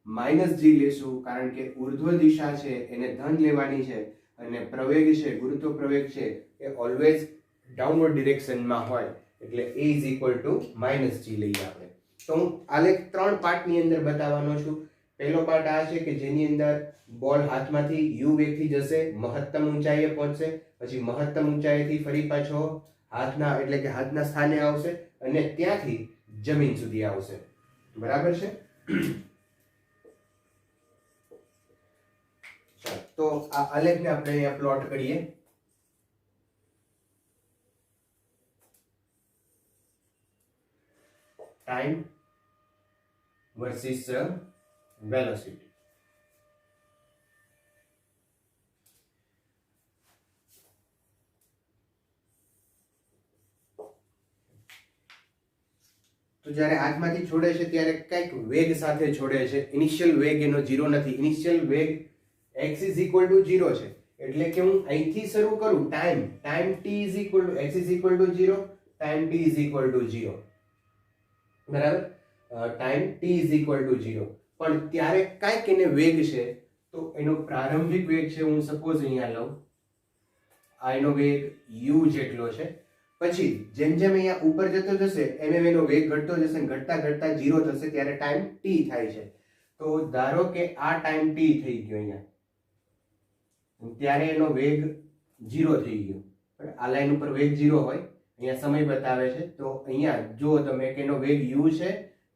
-g લેશું, કારણ કે ઉર્ધ્વ દિશા છે એને ધન લેવાની છે અને પ્રવેગ છે, ગુરુત્વ પ્રવેગ છે એ ઓલવેઝ ડાઉનવર્ડ ડિરેક્શનમાં હોય, એટલે a -g લઈએ આપણે. તો હું આલેખ 3 પાર્ટની અંદર બતાવવાનો છું. પહેલો પાર્ટ આ છે કે જેની અંદર બોલ હાથમાંથી u વેગથી જશે, મહત્તમ ઊંચાઈએ પહોંચશે, પછી મહત્તમ ઊંચાઈથી ફરી પાછો હાથના એટલે કે હાથના સ્થાને આવશે અને ત્યાંથી જમીન સુધી આવશે. બરાબર છે. તો આ આલેખને આપણે અહીંયા પ્લોટ કરીએ. Time versus velocity. તો જ્યારે હાથમાંથી છોડે છે ત્યારે કઈક વેગ સાથે છોડે છે. ઇનિશિયલ વેગ એનો 0 નથી. ઇનિશિયલ વેગ x = 0 છે, એટલે કે હું અહીંથી શરૂ કરું time t x = 0, time t = 0. બરાબર. ટાઈમ t = 0, પણ ત્યારે કાંઈક એને વેગ છે, તો એનો પ્રારંભિક વેગ છે, હું સપોઝ અહીંયા લઉં, આ એનો વેગ u જેટલો છે. પછી જેમ જેમ અહીંયા ઉપર જતો જશે એમ એમ એનો વેગ ઘટતો જશે, ઘટતા ઘટતા 0 થશે ત્યારે ટાઈમ t થાય છે. તો ધારો કે આ ટાઈમ t થઈ ગયો અહીંયા, ત્યારે એનો વેગ 0 થઈ ગયો. આ લાઈન ઉપર વેગ 0 હોય, અહીંયા સમય બતાવે છે, તો અહીંયા જો તમે કે એનો વેગ u છે,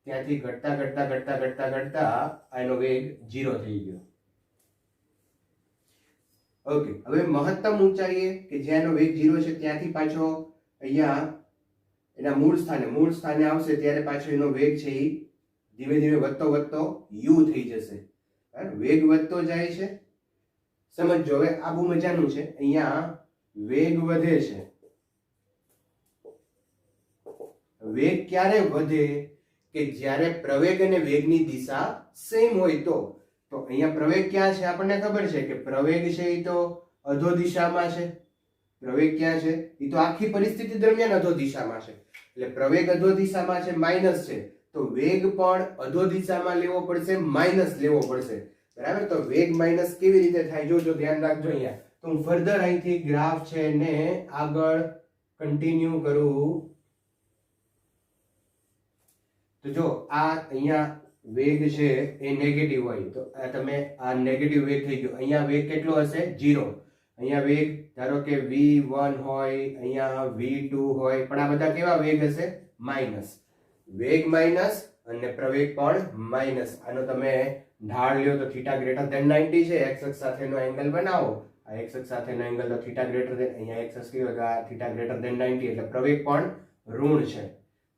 ત્યાંથી ઘટતા ઘટતા ઘટતા ઘટતા ઘટતા એનો વેગ 0 થઈ ગયો. ઓકે. હવે મહત્તમ ઊંચાઈએ કે જ્યાં એનો વેગ 0 છે ત્યાંથી પાછો અહીંયા એના મૂળ સ્થાને આવશે ત્યારે પાછો એનો વેગ છે એ ધીમે ધીમે વધતો વધતો u થઈ જશે. વેગ વધતો જાય છે. સમજો. હવે આ બહુ મજાનું છે. અહીંયા વેગ વધે છે. વેગ ક્યારે વધે કે જ્યારે પ્રવેગ અને વેગની દિશા સેમ હોય. તો અહીંયા પ્રવેગ ક્યાં છે આપણને ખબર છે કે પ્રવેગ છે એ તો અધો દિશામાં છે. પ્રવેગ ક્યાં છે? એ તો આખી પરિસ્થિતિ દરમિયાન અધો દિશામાં છે. એટલે પ્રવેગ અધો દિશામાં છે, માઇનસ છે, તો વેગ પણ અધો દિશામાં લેવો પડશે, માઇનસ લેવો પડશે. બરાબર. તો વેગ માઇનસ કેવી રીતે થાય જોજો, ધ્યાન રાખજો. અહીંયા તો હું ફર્ધર અહીંથી ગ્રાફ છે ને આગળ કન્ટિન્યુ કરું. તો જો આ અહીંયા વેગ છે એ નેગેટિવ હોય, તો તમે આ નેગેટિવ વેગ થઈ ગયો. અહીંયા વેગ કેટલો હશે? 0. અહીંયા વેગ ધારો કે v1 હોય, અહીંયા v2 હોય, પણ આ બધા કેવા વેગ હશે? માઇનસ. વેગ માઇનસ અને પ્રવેગ પણ માઇનસ. આનો તમે ઢાળ લ્યો તો θ > 90 છે. x અક્ષ સાથેનો એંગલ બનાવો. આ x અક્ષ સાથેનો એંગલ તો θ અહીંયા x અક્ષ કયો θ > 90, એટલે પ્રવેગ પણ ઋણ છે.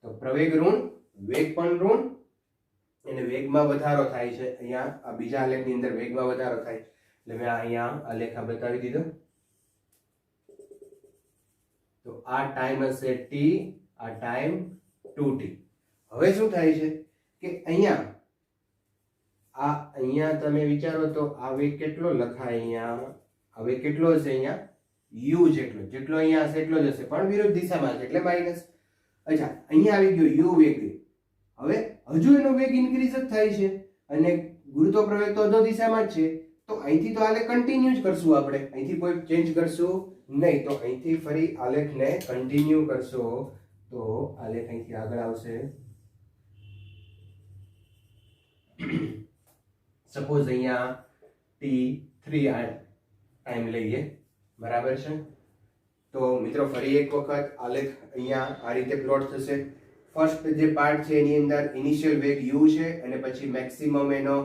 તો પ્રવેગ ઋણ, વેગ પણ ઋણ, અને વેગમાં વધારો થાય છે. અહીંયા આ બીજા આલેખની અંદર વેગમાં વધારો થાય, એટલે મેં અહીંયા આલેખ બતાવી દીધો. તો આ ટાઈમ હશે t, આ ટાઈમ 2t. હવે શું થાય છે કે અહીંયા તમે વિચારો તો આ વેગ કેટલો લખાય? અહીંયા આ વેગ કેટલો હશે? અહીંયા u જેટલો અહીંયા હશે એટલો જ હશે, પણ વિરુદ્ધ દિશામાં છે એટલે માઇનસ. અચ્છા, અહીંયા આવી ગયો u વેગ. હવે હજુ એનો વેગ ઇન્ક્રીઝ જ થાય છે અને ગુરુત્વ પ્રવેગ તો અધો દિશામાં જ છે. તો અહીંથી તો આલેખ કન્ટિન્યુ જ કરશું આપણે, અહીંથી કોઈ ચેન્જ કરશું નહીં. તો અહીંથી ફરી આલેખને કન્ટિન્યુ કરશો તો આલેખ અહીંથી આગળ આવશે. સપોઝ અહીંયા t3 ટાઈમ લઈએ. બરાબર છે. તો મિત્રો ફરી એક વખત આલેખ અહીંયા આ રીતે પ્લોટ થશે. ફર્સ્ટ જે પાર્ટ છે એની અંદર ઇનિશિયલ વેગ u છે અને પછી મેક્સિમમ એનો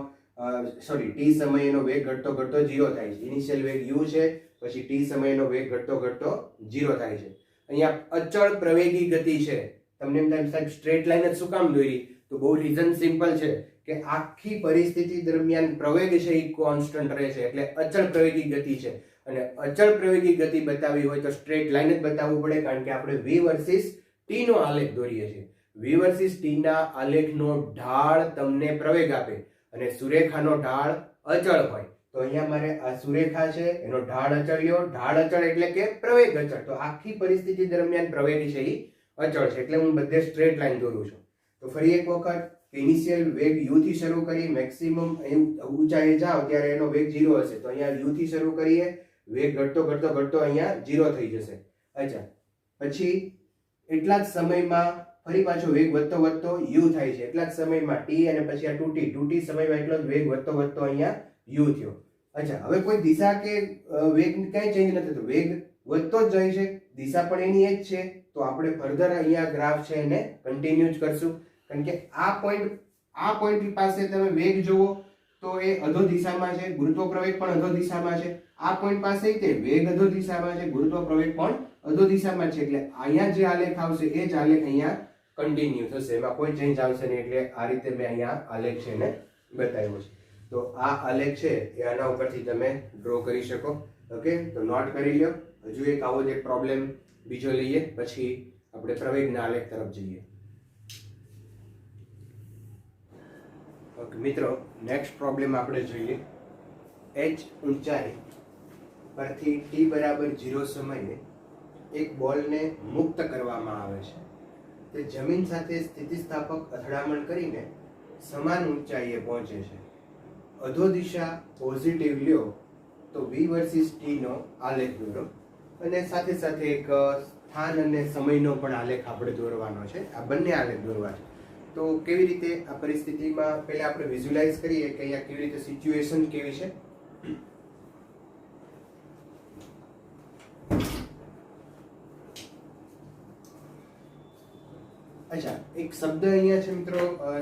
t સમયનો વેગ ઘટતો ઘટતો 0 થાય છે. ઇનિશિયલ વેગ u છે, પછી t સમયનો વેગ ઘટતો ઘટતો 0 થાય છે. અહીંયા અચળ પ્રવેગી ગતિ છે. તમને એમ થાય સાહેબ સ્ટ્રેટ લાઈન જ શું કામ દોરી? તો બહુ રીઝન સિમ્પલ છે કે આખી પરિસ્થિતિ દરમિયાન પ્રવેગ છે એ કોન્સ્ટન્ટ રહે છે, એટલે અચળ પ્રવેગી ગતિ છે. અને અચળ પ્રવેગી ગતિ બતાવવી હોય તો સ્ટ્રેટ લાઈન જ બતાવવું પડે, કારણ કે આપણે v વર્સિસ t નો આલેખ દોરીએ છીએ. v વર્સિસ t ના આલેખનો ઢાળ તમને પ્રવેગ આપે અને સુરેખાનો ઢાળ અચળ હોય. તો અહીંયા મારે આ સુરેખા છે એનો ઢાળ અચળ લ્યો. ઢાળ અચળ એટલે કે પ્રવેગ અચળ. તો આખી પરિસ્થિતિ દરમિયાન પ્રવેગ છે એ અચળ છે, એટલે હું બધે સ્ટ્રેટ લાઈન દોરું છું. તો ફરી એક વખત ઇનિશિયલ વેગ u થી શરૂ કરી મેક્સિમમ ઊંચાઈએ જાઓ ત્યારે એનો વેગ 0 હશે. તો અહીંયા u થી શરૂ કરીએ, વેગ ઘટતો ઘટતો ઘટતો અહીંયા 0 થઈ જશે. અચ્છા, પછી એટલા જ સમયમાં ફરી પાછો વેગ વધતો વધતો u થાય છે. એટલા જ સમયમાં t અને પછી આ 2t સમયમાં એટલો જ વેગ વધતો વધતો અહીંયા u થયો. અચ્છા, હવે કોઈ દિશા કે વેગ કઈ ચેન્જ નથી થતો, વેગ વધતો જ જાય છે, દિશા પણ એની જ છે. તો આપણે ફર્ધર અહીંયા ગ્રાફ છે એને કન્ટિન્યુ જ કરશું, કારણ કે આ પોઈન્ટ પાસે તમે વેગ જુઓ તો એ અધો દિશામાં છે, ગુરુત્વ પ્રવેગ પણ અધો દિશામાં છે. આ પોઈન્ટ પાસે તે વેગ અધો દિશામાં છે, ગુરુત્વ પ્રવેગ પણ અધો દિશામાં છે. એટલે અહીંયા જે આલેખ આવશે એ જ આલેખ અહીંયા કન્ટિન્યુ થશે, એમાં કોઈ ચેન્જ આવશે નહીં. એટલે આ રીતે મેં અહીંયા આલેખ છે એને બતાવ્યો છે. તો આ આલેખ છે એ આના ઉપરથી તમે ડ્રો કરી શકો. ઓકે, તો નોટ કરી લો. હજુ એક આવો જ એક પ્રોબ્લેમ બીજો લઈએ, પછી આપણે પ્રવેગના આલેખ તરફ જઈએ. ઓકે મિત્રો, નેક્સ્ટ પ્રોબ્લેમ આપણે જોઈએ. h ઊંચાઈ પરથી t બરાબર 0 સમયે એક બોલને મુક્ત કરવામાં આવે છે. તે જમીન સાથે સ્થિતિસ્થાપક અથડામણ કરીને સમાન ઊંચાઈએ પહોંચે છે. અધો દિશા પોઝિટિવ લ્યો તો v વર્સિસ t નો આલેખ દોરો, અને સાથે સાથે એક સ્થાન અને સમયનો પણ આલેખ આપણે દોરવાનો છે. આ બંને આલેખ દોરવા છે. તો કેવી રીતે આ પરિસ્થિતિમાં પહેલા આપણે વિઝ્યુલાઇઝ કરીએ કે અહીંયા કેવી રીતે સિચ્યુએશન કેવી છે. અચ્છા, એક શબ્દ અહીંયા છે મિત્રો,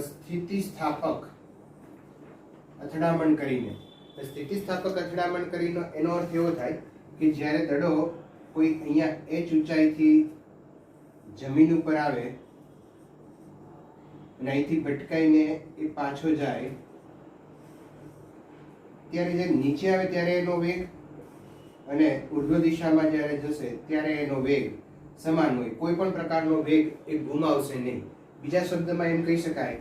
સ્થિતિસ્થાપક અથડામણ કરીને. સ્થિતિસ્થાપક અથડામણ કરીને એનો અર્થ એવો થાય કે જ્યારે દડો કોઈ અહીંયા h ઊંચાઈથી જમીન ઉપર આવે અને અહીંથી ભટકાઈને એ પાછો જાય, ત્યારે જે નીચે આવે ત્યારે એનો વેગ અને ઉર્ધ્વ દિશામાં જ્યારે જશે ત્યારે એનો વેગ સમાન હોય. કોઈ પણ પ્રકારનો વેગ એ ગુમાવશે નહીં. બીજા શબ્દમાં એમ કહી શકાય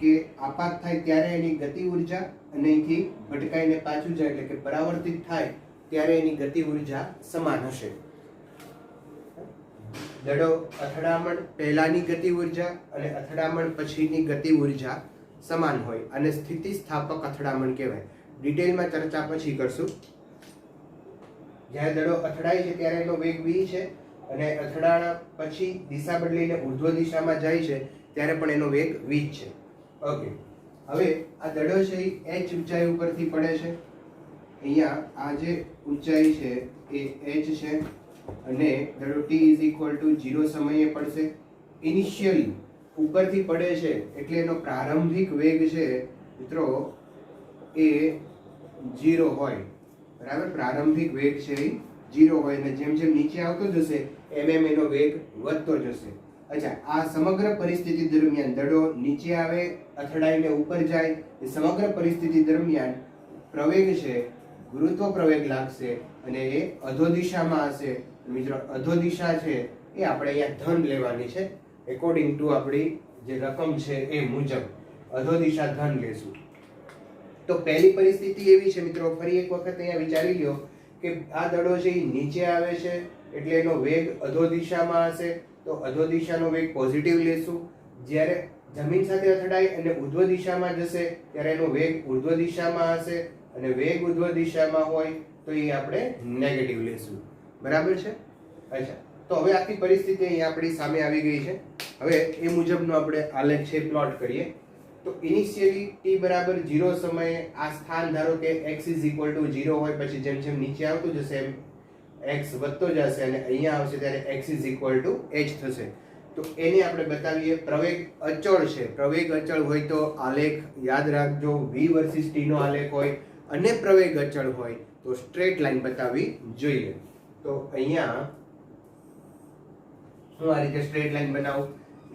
કે આપાત થાય ત્યારે એની ગતિ ઉર્જા અને અહીંથી ભટકાઈને પાછું જાય એટલે કે પરાવર્તિત થાય ત્યારે એની ગતિ ઉર્જા સમાન હશે. દડો અથડામણ પહેલાની ગતિ ઉર્જા અને અથડામણ પછીની ગતિ ઉર્જા સમાન હોય અને સ્થિતિસ્થાપક અથડામણ કહેવાય. ડિટેલમાં ચર્ચા પછી કરશું. જ્યારે દડો અથડાય છે ત્યારે એનો વેગ v છે અને અથડાણા પછી દિશા બદલીને ઉર્ધ્વ દિશામાં જાય છે ત્યારે પણ એનો વેગ v જ છે. ઓકે, હવે આ દડો છે એ h ઊંચાઈ ઉપરથી પડે છે. અહીંયા આ જે ઊંચાઈ છે એ h છે અને દડો t = 0 સમયે પડશે. ઇનિશિયલી ઉપરથી પડે છે એટલે એનો પ્રારંભિક વેગ છે મિત્રો એ 0 હોય. બરાબર, પ્રારંભિક વેગ છે એ 0 હોય અને જેમ જેમ નીચે આવતો જશે એમ એમ એનો વેગ વધતો જશે. અચ્છા, આ સમગ્ર પરિસ્થિતિ દરમિયાન દડો નીચે આવે, અથડાઈને ઉપર જાય, એ સમગ્ર પરિસ્થિતિ દરમિયાન પ્રવેગ છે ગુરુત્વ પ્રવેગ લાગશે અને એ અધો દિશામાં હશે. મિત્રો, અધો દિશા છે એ આપણે અહીંયા ધન લેવાની છે. એકોર્ડિંગ ટુ આપણી જે રકમ છે એ મુજબ અધો દિશા ધન લેશું. તો પહેલી પરિસ્થિતિ એવી છે મિત્રો, ફરી એક વખત અહીંયા વિચારી લ્યો કે આ દડો છે એ નીચે આવે છે એટલે એનો વેગ અધો દિશામાં હશે. તો અધો દિશાનો વેગ પોઝિટિવ લેશું. જ્યારે જમીન સાથે અથડાય અને ઉર્ધ્વ દિશામાં જશે ત્યારે એનો વેગ ઉર્ધ્વ દિશામાં હશે અને વેગ ઉર્ધ્વ દિશામાં હોય તો એ આપણે નેગેટિવ લેશું. બરાબર છે. અચ્છા, તો હવે આખી પરિસ્થિતિ અહીંયા આપણી સામે આવી ગઈ છે. હવે એ મુજબનો આપણે આલેખ છે પ્લોટ કરીએ. તો ઇનિશિયલી t બરાબર 0 સમયે આ સ્થાન ધારો કે x = 0 હોય, પછી જેમ જેમ નીચે આવતું જશે એમ x વધતો જશે અને અહીંયા આવશે ત્યારે x h થશે. તો એને આપણે બતાવીએ. પ્રવેગ અચળ છે. પ્રવેગ અચળ હોય તો આલેખ યાદ રાખજો, v વર્સિસ t નો આલેખ હોય અને પ્રવેગ અચળ હોય તો સ્ટ્રેટ લાઈન બતાવવી જોઈએ. તો અહીંયા હું આ રીતે સ્ટ્રેટ લાઈન બનાવું.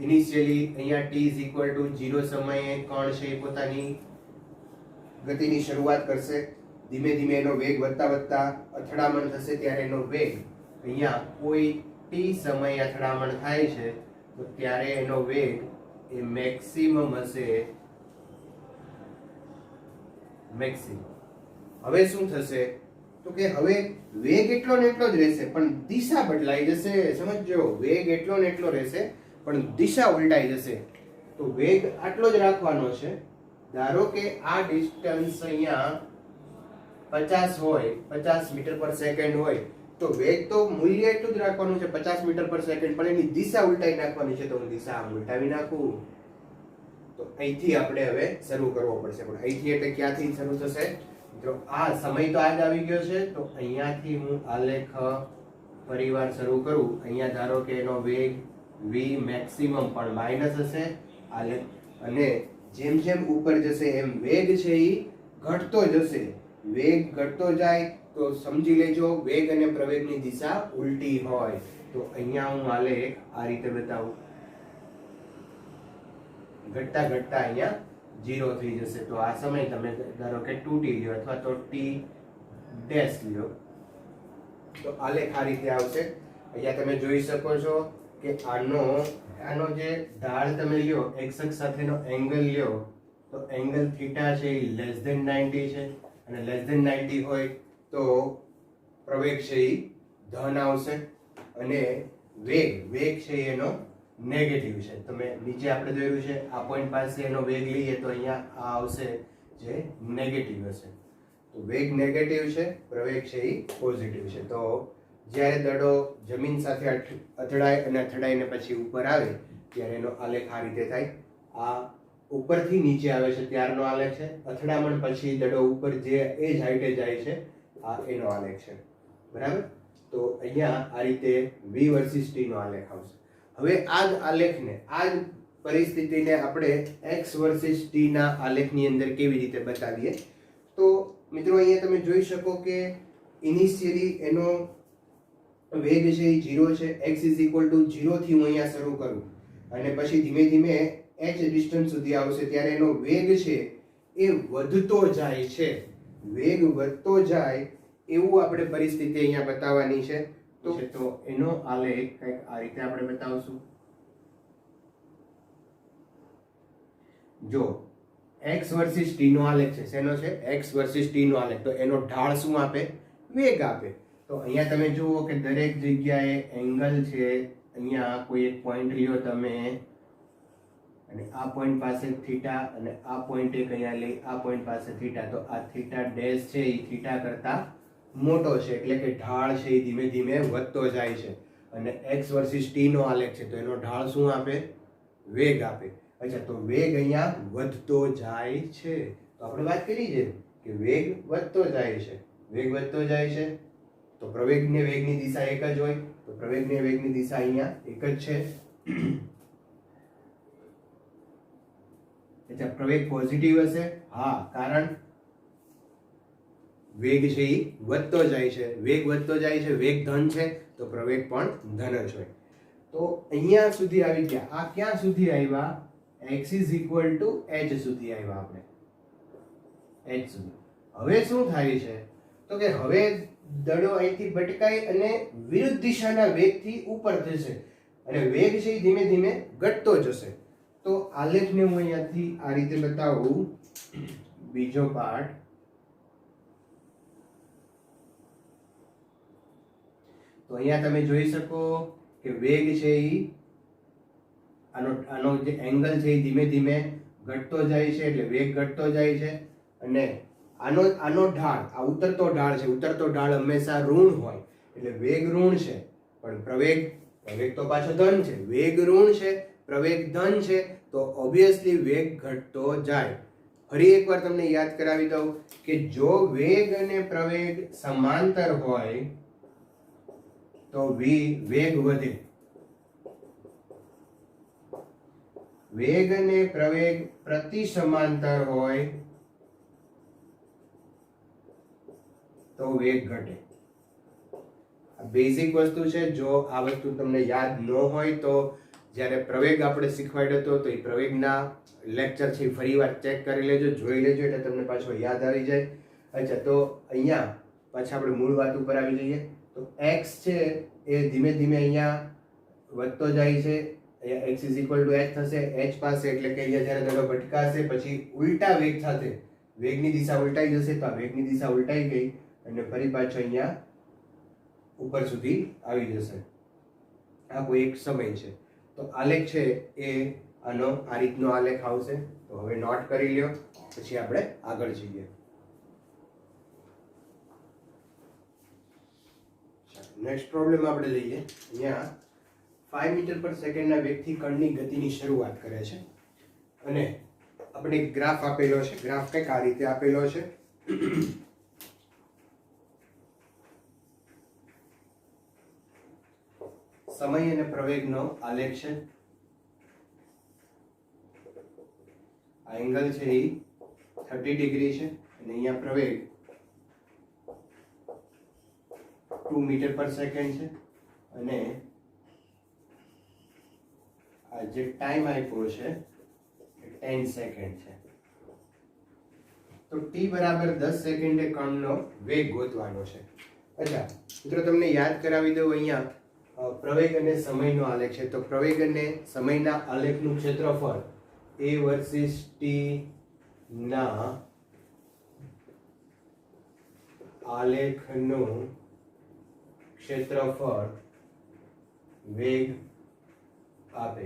ઇનિશિયલી અહીંયા t = 0 સમયે કણ છે એ પોતાની ગતિની શરૂઆત કરશે. ધીમે ધીમે એનો વેગ વધતા વધતા અથડામણ થશે ત્યારે એનો વેગ અહીંયા કોઈ t સમયે અથડામણ થાય છે તો ત્યારે એનો વેગ એ મેક્સિમમ હશે. મેક્સિમમ. હવે શું થશે તો કે હવે વેગ એટલો ને એટલો જ રહેશે પણ દિશા બદલાઈ જશે. સમજજો, વેગ એટલો ને એટલો રહેશે પણ દિશા ઉલટાઈ જશે. તો વેગ આટલો જ રાખવાનો છે. ધારો કે આ ડિસ્ટન્સ અહીંયા 50 હોય, 50 મીટર પર સેકન્ડ હોય તો વેગ તો મૂલ્ય એટલું જ રાખવાનું છે 50 મીટર પર સેકન્ડ, પણ એની દિશા ઉલટાઈ નાખવાની છે. તો હું દિશા ઉલટાવી નાખું. તો અહીંથી આપણે હવે શરૂ કરવો પડશે. પણ અહીંથી એટલે ક્યાંથી શરૂ થશે? જો આ સમય તો આજ આવી ગયો છે તો અહીંયાથી હું આલેખ પરિવાર શરૂ કરું. અહીંયા ધારો કે એનો વેગ v મેક્સિમમ પણ માઈનસ હશે આલેખ, અને જેમ જેમ ઉપર જશે એમ વેગ છે એ ઘટતો જશે. વેગ ઘટતો જાય તો સમજી લેજો વેગ અને પ્રવેગની દિશા ઉલટી હોય. તો અહીંયા હું આલેખ આ રીતે બતાવું. ઘટતા ઘટતા અહીંયા 0 થઈ જશે. તો આ સમય તમે ધારો કે 2t લ્યો અથવા તો t ડેશ લ્યો તો આલેખ આ રીતે આવશે. અહીંયા તમે જોઈ શકો છો કે આનો જે ઢાળ તમે લ્યો, x અક્ષ સાથેનો એંગલ લ્યો તો એંગલ થીટા છે એ <90 છે, અને <90 હોય તો પ્રવેગ છે એ ધન આવશે અને વેગ છે એનો નેગેટિવ છે. તમે નીચે આપણે જોયું છે આ પોઈન્ટ પાસે એનો વેગ લઈએ તો અહીંયા આ આવશે જે નેગેટિવ હશે. તો વેગ નેગેટિવ છે, પ્રવેગ છે એ પોઝિટિવ છે. તો જ્યારે દડો જમીન સાથે અથડાય અને અથડાઈને પછી ઉપર આવે ત્યારે એનો આલેખ આ રીતે થાય. આ ઉપરથી નીચે આવે છે ત્યારનો આલેખ છે. અથડામણ પછી દડો ઉપર જે એ જ હાઈટે જાય છે આ એનો આલેખ છે. બરાબર? તો અહીંયા આ રીતે v વર્સિસ t નો આલેખ આવશે. હવે આ જ આલેખને, આ જ પરિસ્થિતિને આપણે x વર્સિસ t ના આલેખની અંદર કેવી રીતે બતાવીએ? તો મિત્રો અહીંયા તમે જોઈ શકો કે ઇનિશિયલી એનો વેગ છે એ 0 છે. x = 0 થી હું અહીંયા શરૂ કરું અને પછી ધીમે ધીમે h ડિસ્ટન્સ સુધી આવશે ત્યારે એનો વેગ છે એ વધતો જાય છે. વેગ વધતો જાય એવું આપણે પરિસ્થિતિ અહીંયા બતાવવાની છે. તો એનો આલેખ કંઈક આ રીતે આપણે બતાવશું. જો x વર્સિસ t નો આલેખ છે. શેનો છે? x વર્સિસ t નો આલેખ. તો એનો ઢાળ શું આપે? વેગ આપે. તો અહીંયા તમે જુઓ કે દરેક જગ્યાએ એંગલ છે. અહીંયા કોઈ એક પોઈન્ટ લ્યો તમે અને આ પોઈન્ટ પાસે થીટા અને આ પોઈન્ટ એક અહીંયા લઈ આ પોઈન્ટ પાસે થીટા. તો આ થીટા ડેશ છે એ થીટા કરતા મોટો છે એટલે કે ઢાળ છે એ ધીમે ધીમે વધતો જાય છે. અને x વર્સિસ t નો આલેખ છે તો એનો ઢાળ શું આપે? વેગ આપે. અચ્છા, તો વેગ અહીંયા વધતો જાય છે. તો આપણે વાત કરી છે કે વેગ વધતો જાય છે. વેગ વધતો જાય છે તો પ્રવેગ ને વેગની દિશા એક જ હોય. તો પ્રવેગ ને વેગની દિશા અહીંયા એક જ છે. અચ્છા, પ્રવેગ પોઝિટિવ હશે? હા, કારણ વેગ છે એ વધતો જાય છે. વેગ વધતો જાય છે, વેગ ધન છે તો પ્રવેગ પણ ધન જ હોય. તો અહીંયા સુધી આવી ગયા. આ ક્યાં સુધી આવ્યા? x = h સુધી આવ્યા આપણે. h સુધી. હવે શું થાય છે તો કે હવે દડો અહીંથી ભટકાઈ અને વિરુદ્ધ દિશાના વેગથી ઉપર જશે અને વેગ છે એ ધીમે ધીમે ઘટતો જશે. તો આલેખને હું અહીંયાથી આ રીતે બતાવું. બીજો પાર્ટ. તો અહીંયા તમે જોઈ શકો કે વેગ છે એ આનો જે એંગલ છે એ ધીમે ધીમે ઘટતો જાય છે એટલે વેગ ઘટતો જાય છે. અને આનો ઢાળ, આ ઉતરતો ઢાળ છે. ઉતરતો ઢાળ હંમેશા ઋણ હોય એટલે વેગ ઋણ છે પણ પ્રવેગ તો પાછો ધન છે. વેગ ઋણ છે, પ્રવેગ ધન છે તો ઓબ્વિયસલી વેગ ઘટતો જાય. ફરી એકવાર તમને યાદ કરાવી દઉં કે જો વેગ અને પ્રવેગ સમાંતર હોય તો વેગ વધે. વેગ અને પ્રવેગ પ્રતિ સમાંતર હોય તો વેગ ઘટે. બેઝિક વસ્તુ છે. જો આ વસ્તુ તમને યાદ ન હોય તો જ્યારે પ્રવેગ આપણે શીખવાડ્યો હતો તો એ પ્રવેગના લેક્ચર છે ફરીવાર ચેક કરી લેજો, જોઈ લેજો, એટલે તમને પાછો યાદ આવી જાય. અચ્છા, તો અહીંયા પાછા આપણે મૂળ વાત ઉપર આવી જઈએ. તો x છે એ ધીમે ધીમે અહીંયા વધતો જાય છે. અહીંયા x is equal to h થશે h પાસે, એટલે કે અહીંયા જ્યારે દડો ભટકાશે પછી ઉલટા વેગ સાથે વેગની દિશા ઉલટાઈ જશે. તો આ વેગની દિશા ઉલટાઈ ગઈ અને ફરી પાછો અહીંયા ઉપર સુધી આવી જશે. આ કોઈ એક સમય છે. તો આલેખ છે એ આનો આ રીતનો આલેખ આવશે. તો હવે નોટ કરી લ્યો, પછી આપણે આગળ જઈએ. નેક્સ્ટ પ્રોબ્લેમ આપણે લઈએ. અહીંયા 5 મીટર પર સેકન્ડના વેગથી કણની ગતિની શરૂઆત કરે છે અને આપણે એક ગ્રાફ આપેલો છે. ગ્રાફ કંઈક આ રીતે આપેલો છે. સમય અને પ્રવેગનો આલેખ છે. આ એંગલ છે એ 30 ડિગ્રી છે અને અહીંયા પ્રવેગ 2 મીટર પર સેકન્ડ છે અને આ જે ટાઈમ આપ્યો છે એ 10 સેકન્ડ છે. તો t બરાબર 10 સેકન્ડે કણનો વેગ ગોતવાનો છે. અચ્છા મિત્રો, તમને યાદ કરાવી દઉં, અહીંયા પ્રવેગ અને સમયનો આલેખ છે. તો પ્રવેગ અને સમયના આલેખનું ક્ષેત્રફળ a વર્સિસ t ના આલેખનું ક્ષેત્રફળ વેગ આપે.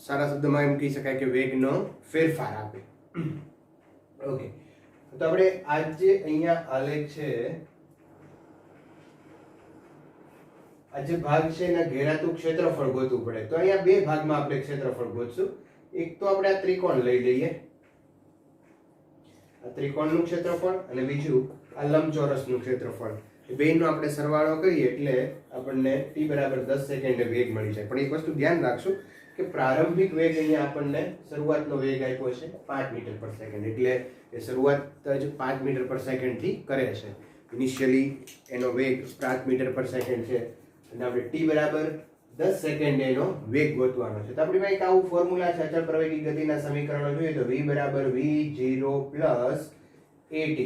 સારા શબ્દમાં એમ કહી શકાય કે વેગનો ફેરફાર આપે. ઓકે, તો આપણે આ જે અહીંયા આલેખ છે, આ જે ભાગ છે એના ઘેરાતું ક્ષેત્રફળ ગોતવું પડે. તો અહીંયા બે ભાગમાં આપણે ક્ષેત્રફળ ગોતશું. એક તો આપણે આ ત્રિકોણ લઈ લઈએ, આ ત્રિકોણનું ક્ષેત્રફળ, અને બીજું આ લંબચોરસનું ક્ષેત્રફળ. બેયનો આપણે સરવાળો કરીએ એટલે આપણને t બરાબર 10 સેકન્ડે વેગ મળી જાય. પણ એક વસ્તુ ધ્યાન રાખશું કે પ્રારંભિક વેગ અહીંયા આપણને શરૂઆતનો વેગ આપ્યો છે 5 મીટર પર સેકન્ડ, એટલે એ શરૂઆત જ 5 મીટર પર સેકન્ડ થી કરે છે. ઇનિશિયલી એનો વેગ 5 મીટર પર સેકન્ડ છે અને આપણે t બરાબર 10 સેકન્ડ એનો વેગ ગોતવાનો છે. તો આપણી પાસે એક આવું ફોર્મ્યુલા છે અચળ પ્રવેગી ગતિના સમીકરણો જોઈએ તો v બરાબર v0 પ્લસ at.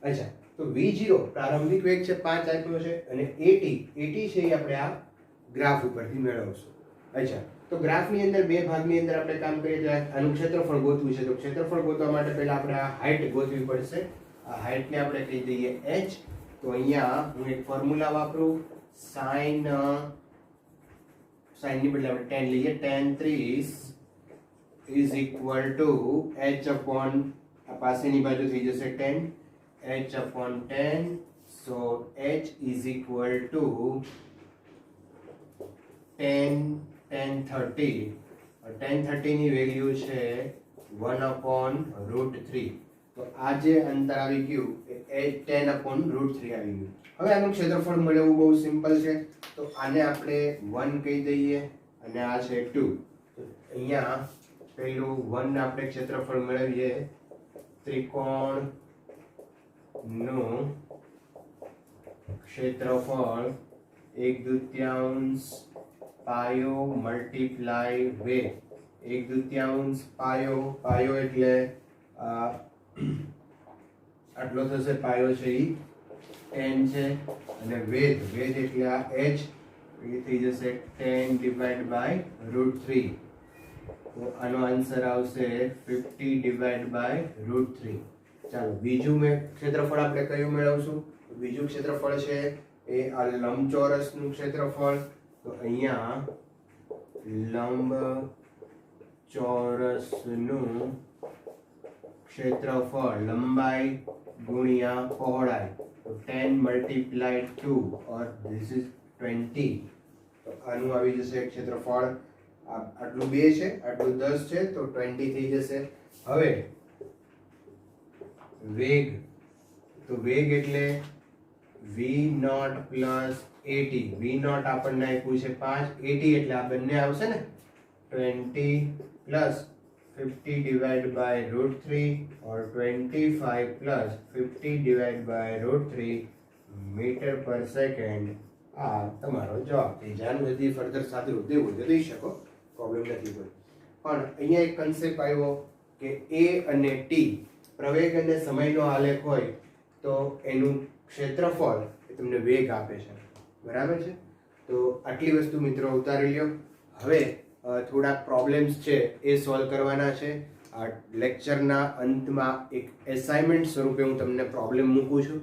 અચ્છા, તો v0 પ્રારંભિક વેગ છે 5 આપ્યો છે અને at છે એ આપણે આ ગ્રાફ ઉપરથી મેળવશું. અચ્છા, તો ગ્રાફની અંદર બે ભાગની અંદર આપણે કામ કરીએ તો આનું ક્ષેત્રફળ ગોતવું છે. તો ક્ષેત્રફળ ગોતવા માટે પહેલા આપણે આ હાઈટ ગોતવી પડશે. આ હાઈટને આપણે કહી દઈએ h. તો અહીંયા હું એક ફોર્મ્યુલા વાપરું, sin ની બદલે આપણે tan લઈએ, tan 30 is equal to h upon આ પાસેની બાજુ થઈ જશે 10, h upon 10. so h is equal to 10 30. 10 ની વેલ્યુ છે 1 upon √3. તો આ જે અંતર આવી ગયું એ 10 upon √3 આવી ગયું. હવે આનું ક્ષેત્રફળ મેળવવું બહુ સિમ્પલ છે. તો આને આપણે 1 કહી દઈએ અને આ છે 2. તો અહીંયા પેલું 1 આપણે ક્ષેત્રફળ મેળવીએ, ત્રિકોણ નું ક્ષેત્રફળ 1/2 પાયો મલ્ટીપ્લાય વેગ. 1/2 પાયો એટલે આટલો થશે, પાયો છે એ 10 છે અને વેગ એટલે આ h એ થઈ જશે 10 ડિવાઇડ બાય √3. તો આનો આન્સર આવશે 50 ડિવાઇડ બાય √3. ચાલો, બીજું ક્ષેત્રફળ આપણે કયું મેળવશું? બીજું ક્ષેત્રફળ છે એ આ લંબચોરસનું ક્ષેત્રફળ. તો અહીંયા લંબચોરસનું ક્ષેત્રફળ લંબાઈ ગુણ્યા પહોળાઈ. તો 10 multiplied 2 or this is 20. તો આનું આવી જશે ક્ષેત્રફળ. આટલું 2 છે, આટલું 10 છે, તો 20 થઈ જશે. હવે વેગ, તો વેગ એટલે v0 પ્લસ at. v0 આપણને આપ્યું છે 5, at એટલે આ બંને આવશે ને 20 plus 50 divided by √3 or 25 plus 50 divided by √3 metre પર સેકન્ડ આ તમારો જવાબ છે. જાન બધી ફર્ધર સાદુરૂપ દેવું તો દઈ શકો, પ્રોબ્લેમ નથી કોઈ. પણ અહીંયા એક કન્સેપ્ટ આવ્યો કે એ અને ટી પ્રવેગ અને સમયનો આલેખ હોય તો એનું ક્ષેત્રફળ એ તમને વેગ આપે છે, બરાબર છે. તો આટલી વસ્તુ મિત્રો ઉતારી લ્યો. હવે થોડાક પ્રોબ્લેમ્સ છે એ સોલ્વ કરવાના છે. આ લેક્ચરના અંતમાં એક એસાઇનમેન્ટ સ્વરૂપે હું તમને પ્રોબ્લેમ મૂકું છું,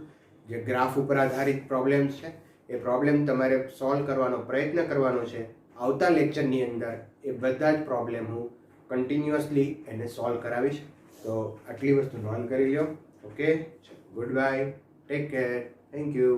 જે ગ્રાફ ઉપર આધારિત પ્રોબ્લેમ્સ છે. એ પ્રોબ્લેમ તમારે સોલ્વ કરવાનો પ્રયત્ન કરવાનો છે. આવતા લેક્ચરની અંદર એ બધા જ પ્રોબ્લેમ હું કન્ટિન્યુઅસલી એને સોલ્વ કરાવીશ. તો આટલી વસ્તુ નોંધ કરી લ્યો. Okay, good bye, take care, thank you.